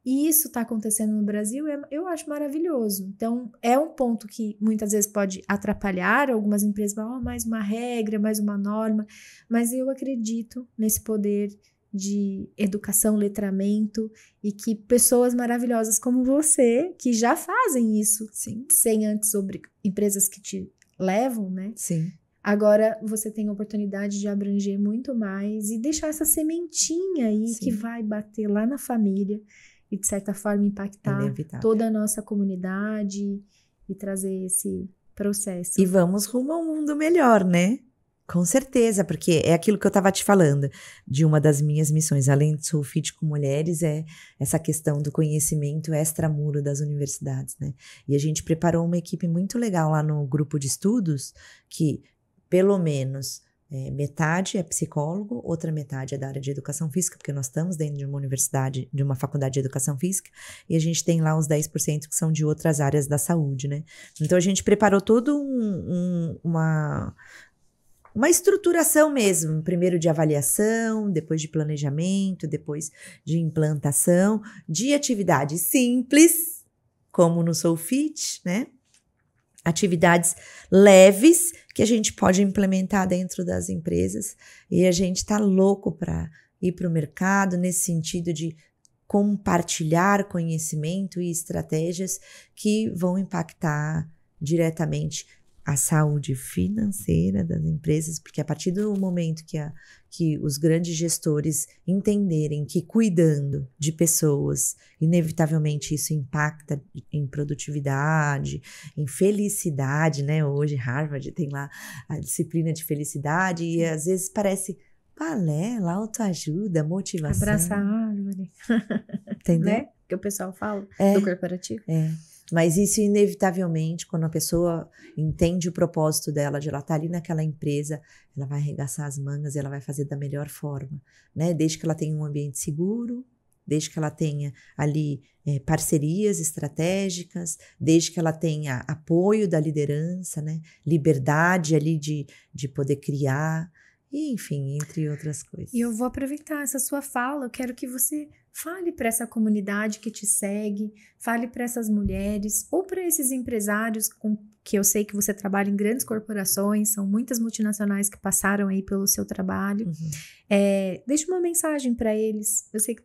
Speaker 1: E isso está acontecendo no Brasil, eu acho maravilhoso. Então, é um ponto que muitas vezes pode atrapalhar, algumas empresas falam, mais uma regra, mais uma norma, mas eu acredito nesse poder de educação, letramento, e que pessoas maravilhosas como você, que já fazem isso, sim, sem antes empresas que te levam, né?
Speaker 2: Sim.
Speaker 1: Agora você tem a oportunidade de abranger muito mais e deixar essa sementinha aí, sim, que vai bater lá na família e, de certa forma, impactar toda a nossa comunidade e trazer esse processo.
Speaker 2: E vamos rumo a um mundo melhor, né? Com certeza, porque é aquilo que eu estava te falando, de uma das minhas missões, além de Soulfit com mulheres, é essa questão do conhecimento extramuro das universidades, né? E a gente preparou uma equipe muito legal lá no grupo de estudos, que pelo menos metade é psicólogo, outra metade é da área de educação física, porque nós estamos dentro de uma universidade, de uma faculdade de educação física, e a gente tem lá uns 10% que são de outras áreas da saúde, né? Então a gente preparou todo uma estruturação mesmo, primeiro de avaliação, depois de planejamento, depois de implantação, de atividades simples, como no Soulfit, né? Atividades leves que a gente pode implementar dentro das empresas, e a gente tá louco para ir para o mercado nesse sentido de compartilhar conhecimento e estratégias que vão impactar diretamente a saúde financeira das empresas, porque a partir do momento que os grandes gestores entenderem que cuidando de pessoas, inevitavelmente isso impacta em produtividade, em felicidade, né? Hoje Harvard tem lá a disciplina de felicidade e às vezes parece balela, autoajuda, motivação.
Speaker 1: Abraça a árvore.
Speaker 2: Entendeu?
Speaker 1: Né? Que o pessoal fala do corporativo.
Speaker 2: Mas isso, inevitavelmente, quando a pessoa entende o propósito dela, de ela estar ali naquela empresa, ela vai arregaçar as mangas e ela vai fazer da melhor forma, né? Desde que ela tenha um ambiente seguro, desde que ela tenha ali parcerias estratégicas, desde que ela tenha apoio da liderança, né? Liberdade ali de poder criar, e, enfim, entre outras coisas.
Speaker 1: E eu vou aproveitar essa sua fala, eu quero que você fale para essa comunidade que te segue, fale para essas mulheres ou para esses empresários que eu sei que você trabalha em grandes corporações, são muitas multinacionais que passaram aí pelo seu trabalho. Uhum. Deixa uma mensagem para eles. Eu sei que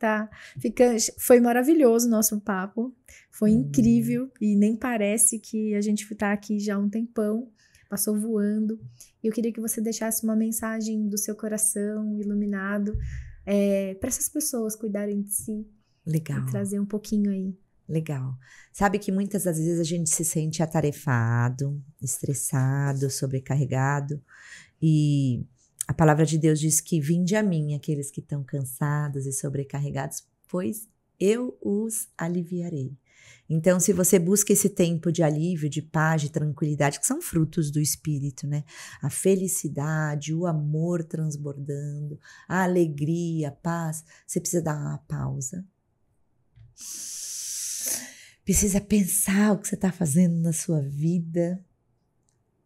Speaker 1: foi maravilhoso o nosso papo, foi incrível e nem parece que a gente está aqui já há um tempão. Passou voando. E eu queria que você deixasse uma mensagem do seu coração iluminado para essas pessoas cuidarem de si.
Speaker 2: Legal.
Speaker 1: E trazer um pouquinho aí.
Speaker 2: Legal. Sabe que muitas das vezes a gente se sente atarefado, estressado, sobrecarregado. E a palavra de Deus diz que vinde a mim aqueles que estão cansados e sobrecarregados, pois eu os aliviarei. Então, se você busca esse tempo de alívio, de paz, de tranquilidade, que são frutos do Espírito, né? A felicidade, o amor transbordando, a alegria, a paz, você precisa dar uma pausa. Precisa pensar o que você está fazendo na sua vida,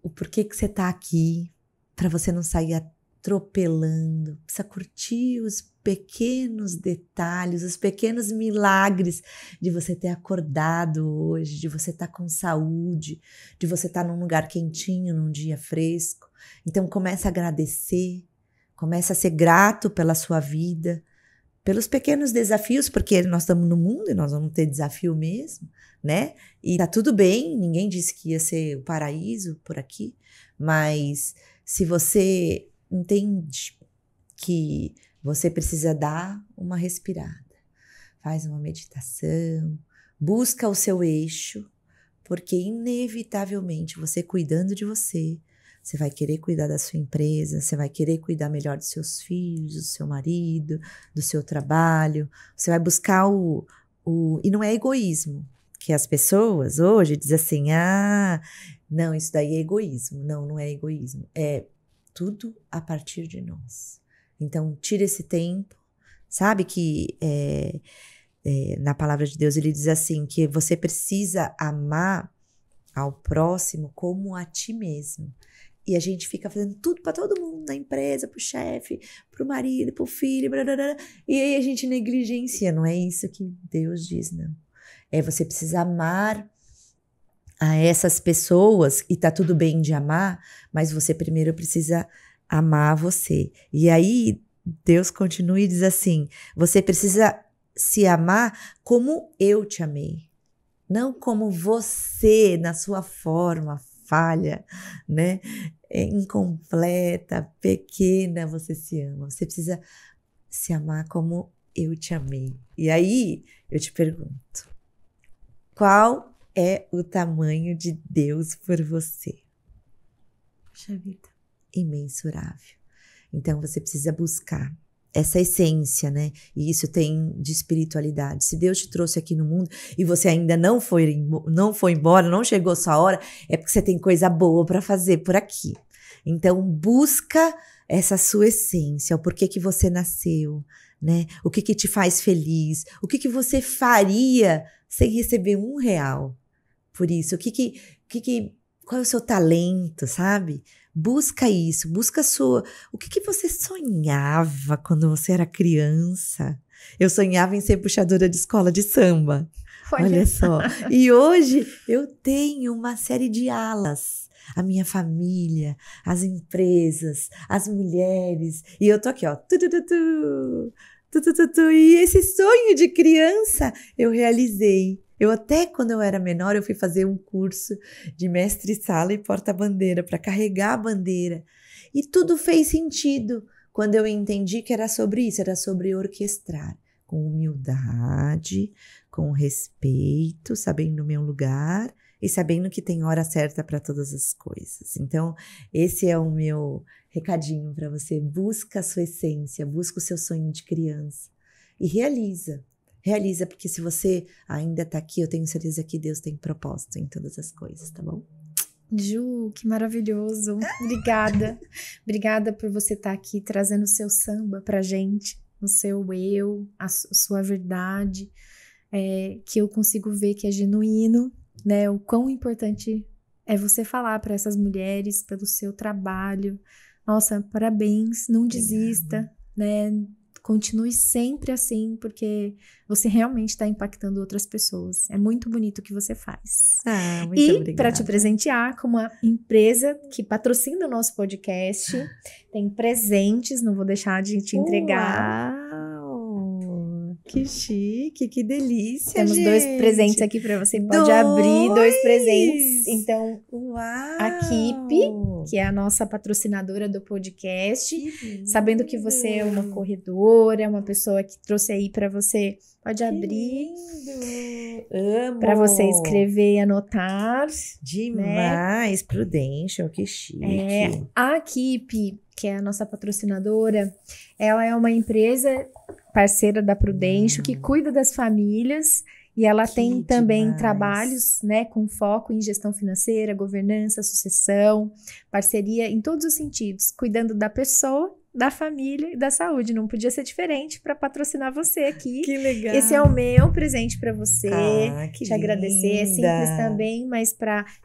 Speaker 2: o porquê que você está aqui, para você não sair atropelando, precisa curtir os pequenos detalhes, os pequenos milagres de você ter acordado hoje, de você estar com saúde, de você estar num lugar quentinho, num dia fresco. Então começa a agradecer, começa a ser grato pela sua vida, pelos pequenos desafios, porque nós estamos no mundo e nós vamos ter desafio mesmo, né? E tá tudo bem, ninguém disse que ia ser o paraíso por aqui, mas se você entende que você precisa dar uma respirada, faz uma meditação, busca o seu eixo, porque inevitavelmente você cuidando de você, você vai querer cuidar da sua empresa, você vai querer cuidar melhor dos seus filhos, do seu marido, do seu trabalho, você vai buscar e não é egoísmo, que as pessoas hoje dizem assim, não, isso daí é egoísmo. Não, não é egoísmo, é tudo a partir de nós. Então, tira esse tempo, sabe que na palavra de Deus ele diz assim, que você precisa amar ao próximo como a ti mesmo. E a gente fica fazendo tudo para todo mundo, na empresa, pro chefe, pro marido, pro filho, blá, blá, blá, e aí a gente negligencia. Não é isso que Deus diz, não. Você precisa amar a essas pessoas, e tá tudo bem de amar, mas você primeiro precisa amar você. E aí Deus continua e diz assim, você precisa se amar como eu te amei, não como você, na sua forma falha, né? Incompleta, pequena, você se ama. Você precisa se amar como eu te amei. E aí eu te pergunto, qual é o tamanho de Deus por você?
Speaker 1: Puxa vida.
Speaker 2: Imensurável. Então você precisa buscar essa essência, né? E isso tem de espiritualidade. Se Deus te trouxe aqui no mundo e você ainda não foi embora, não chegou a sua hora, é porque você tem coisa boa para fazer por aqui. Então busca essa sua essência, o porquê que você nasceu, né? O que te faz feliz, o que você faria sem receber R$1 por isso, qual é o seu talento, sabe? Busca isso, busca o que você sonhava quando você era criança? Eu sonhava em ser puxadora de escola de samba, olha só. E hoje eu tenho uma série de alas, a minha família, as empresas, as mulheres, e eu tô aqui, ó, e esse sonho de criança eu realizei. Eu até, quando eu era menor, eu fui fazer um curso de mestre-sala e porta-bandeira, para carregar a bandeira. E tudo fez sentido quando eu entendi que era sobre isso, era sobre orquestrar, com humildade, com respeito, sabendo o meu lugar e sabendo que tem hora certa para todas as coisas. Então, esse é o meu recadinho para você. Busca a sua essência, busca o seu sonho de criança e realiza. Realiza, porque se você ainda tá aqui, eu tenho certeza que Deus tem propósito em todas as coisas, tá bom?
Speaker 1: Ju, que maravilhoso. Obrigada. Obrigada por você estar aqui trazendo o seu samba pra gente, o seu eu, a sua verdade, que eu consigo ver que é genuíno, né? O quão importante é você falar para essas mulheres pelo seu trabalho. Nossa, parabéns, não desista, né? Continue sempre assim, porque você realmente está impactando outras pessoas. É muito bonito o que você faz.
Speaker 2: Muito obrigada.
Speaker 1: E para te presentear com uma empresa que patrocina o nosso podcast, tem presentes, não vou deixar de te entregar.
Speaker 2: Uau! Que chique, que delícia,
Speaker 1: Temos
Speaker 2: gente.
Speaker 1: 2 presentes aqui para você. Pode abrir 2 presentes. Então,
Speaker 2: uau!
Speaker 1: A Kipe, que é a nossa patrocinadora do podcast, sabendo que você é uma corredora, uma pessoa que trouxe aí para você, pode abrir para você escrever e anotar.
Speaker 2: Demais, né? Prudential, que chique.
Speaker 1: A Kipe, que é a nossa patrocinadora, ela é uma empresa parceira da Prudential que cuida das famílias. E ela tem também trabalhos, né, com foco em gestão financeira, governança, sucessão, parceria em todos os sentidos, cuidando da pessoa, da família e da saúde. Não podia ser diferente para patrocinar você aqui.
Speaker 2: Que legal.
Speaker 1: Esse é o meu presente para você.
Speaker 2: Que
Speaker 1: te agradecer. É
Speaker 2: linda.
Speaker 1: simples também, mas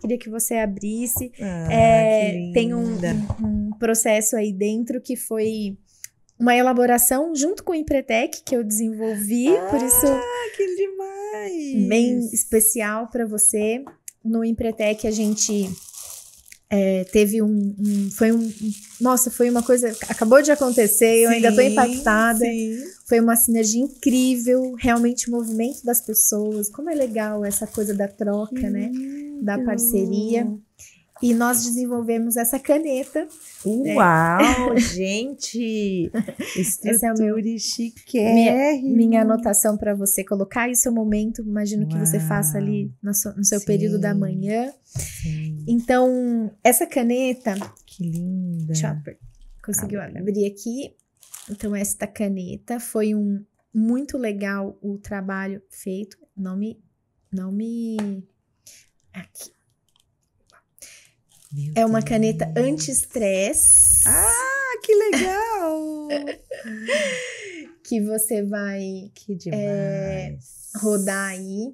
Speaker 1: queria que você abrisse.
Speaker 2: Que
Speaker 1: Tem
Speaker 2: linda.
Speaker 1: um processo aí dentro que foi uma elaboração junto com o Empretec que eu desenvolvi. Por isso,
Speaker 2: que demais.
Speaker 1: Bem especial para você. No Empretec a gente teve nossa, foi uma coisa, acabou de acontecer, eu ainda tô impactada.
Speaker 2: Sim.
Speaker 1: Foi uma sinergia incrível, realmente o movimento das pessoas, como é legal essa coisa da troca, né, da parceria. E nós desenvolvemos essa caneta.
Speaker 2: Uau, gente! Estrutura chiquérrima.
Speaker 1: Minha anotação para você colocar aí seu momento. Imagino que você faça ali no seu período da manhã.
Speaker 2: Sim.
Speaker 1: Então, essa caneta...
Speaker 2: Que linda!
Speaker 1: Deixa eu conseguiu abrir aqui. Então, esta caneta foi muito legal o trabalho feito. Não me... Aqui. É uma caneta anti-estresse.
Speaker 2: Que legal!
Speaker 1: Que você vai rodar aí.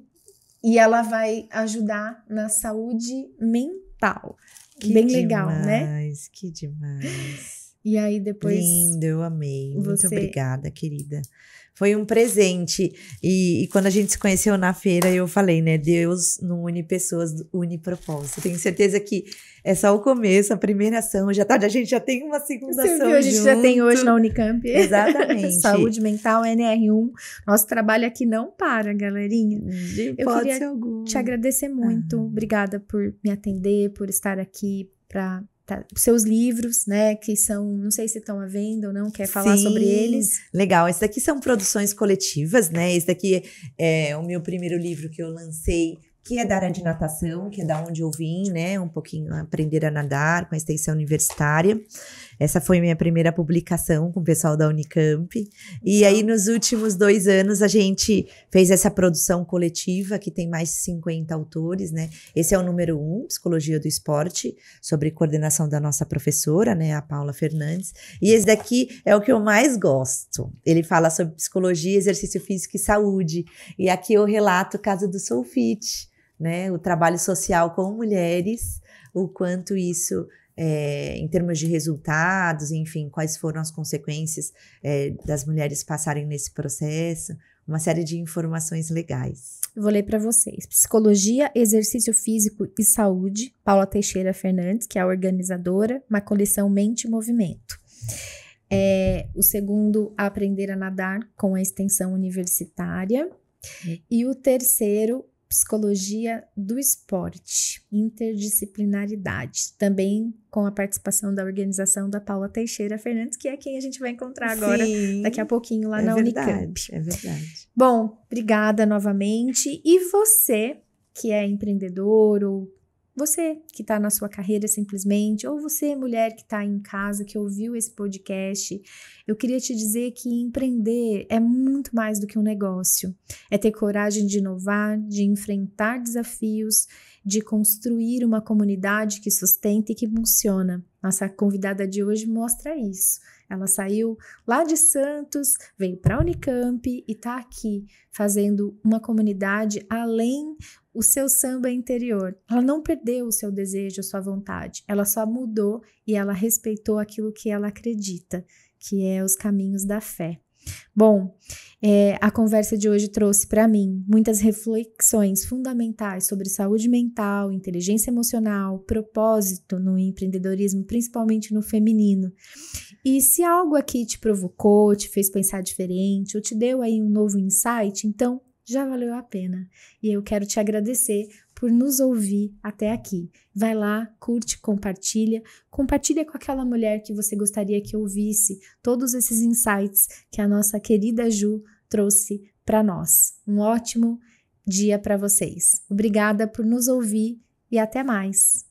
Speaker 1: E ela vai ajudar na saúde mental. Bem legal, né?
Speaker 2: Que demais.
Speaker 1: E aí depois...
Speaker 2: Lindo, eu amei. Muito obrigada, querida. Foi um presente. E quando a gente se conheceu na feira, eu falei, né? Deus não une pessoas, une propósito. Tenho certeza que é só o começo, a primeira ação. A gente já tem uma segunda ação junto.
Speaker 1: A gente já tem hoje na Unicamp.
Speaker 2: Exatamente.
Speaker 1: Saúde mental, NR1. Nosso trabalho aqui não para, galerinha.
Speaker 2: Eu queria
Speaker 1: te agradecer muito. Obrigada por me atender, por estar aqui para... seus livros, né, que são, não sei se estão à venda ou não, quer falar sobre eles?
Speaker 2: Legal, esses daqui são produções coletivas, né, esse daqui é o meu primeiro livro que eu lancei, que é da área de natação, que é da onde eu vim, né, um pouquinho aprender a nadar com a extensão universitária. Essa foi minha primeira publicação com o pessoal da Unicamp. E aí, nos últimos 2 anos, a gente fez essa produção coletiva, que tem mais de 50 autores, né? Esse é o número 1, Psicologia do Esporte, sobre coordenação da nossa professora, né? A Paula Fernandes. E esse daqui é o que eu mais gosto. Ele fala sobre psicologia, exercício físico e saúde. E aqui eu relato o caso do Soulfit, né? O trabalho social com mulheres, o quanto isso... em termos de resultados, enfim, quais foram as consequências das mulheres passarem nesse processo, uma série de informações legais.
Speaker 1: Eu vou ler para vocês. Psicologia, Exercício Físico e Saúde, Paula Teixeira Fernandes, que é a organizadora, uma coleção Mente e Movimento. O segundo, Aprender a Nadar com a Extensão Universitária. E o terceiro, Psicologia do Esporte, Interdisciplinaridade, também com a participação da organização da Paula Teixeira Fernandes, que é quem a gente vai encontrar agora, daqui a pouquinho, lá na Unicamp.
Speaker 2: É verdade.
Speaker 1: Bom, obrigada novamente. E você, que é empreendedor, ou você que está na sua carreira simplesmente, ou você, mulher que está em casa, que ouviu esse podcast, eu queria te dizer que empreender é muito mais do que um negócio. É ter coragem de inovar, de enfrentar desafios, de construir uma comunidade que sustenta e que funciona. Nossa convidada de hoje mostra isso. Ela saiu lá de Santos, veio para a Unicamp e está aqui fazendo uma comunidade além o seu samba interior. Ela não perdeu o seu desejo, a sua vontade. Ela só mudou e ela respeitou aquilo que ela acredita, que é os caminhos da fé. Bom, a conversa de hoje trouxe para mim muitas reflexões fundamentais sobre saúde mental, inteligência emocional, propósito no empreendedorismo, principalmente no feminino. E se algo aqui te provocou, te fez pensar diferente, ou te deu aí um novo insight, então já valeu a pena. E eu quero te agradecer por nos ouvir até aqui. Vai lá, curte, compartilha com aquela mulher que você gostaria que ouvisse todos esses insights que a nossa querida Ju trouxe para nós. Um ótimo dia para vocês. Obrigada por nos ouvir e até mais.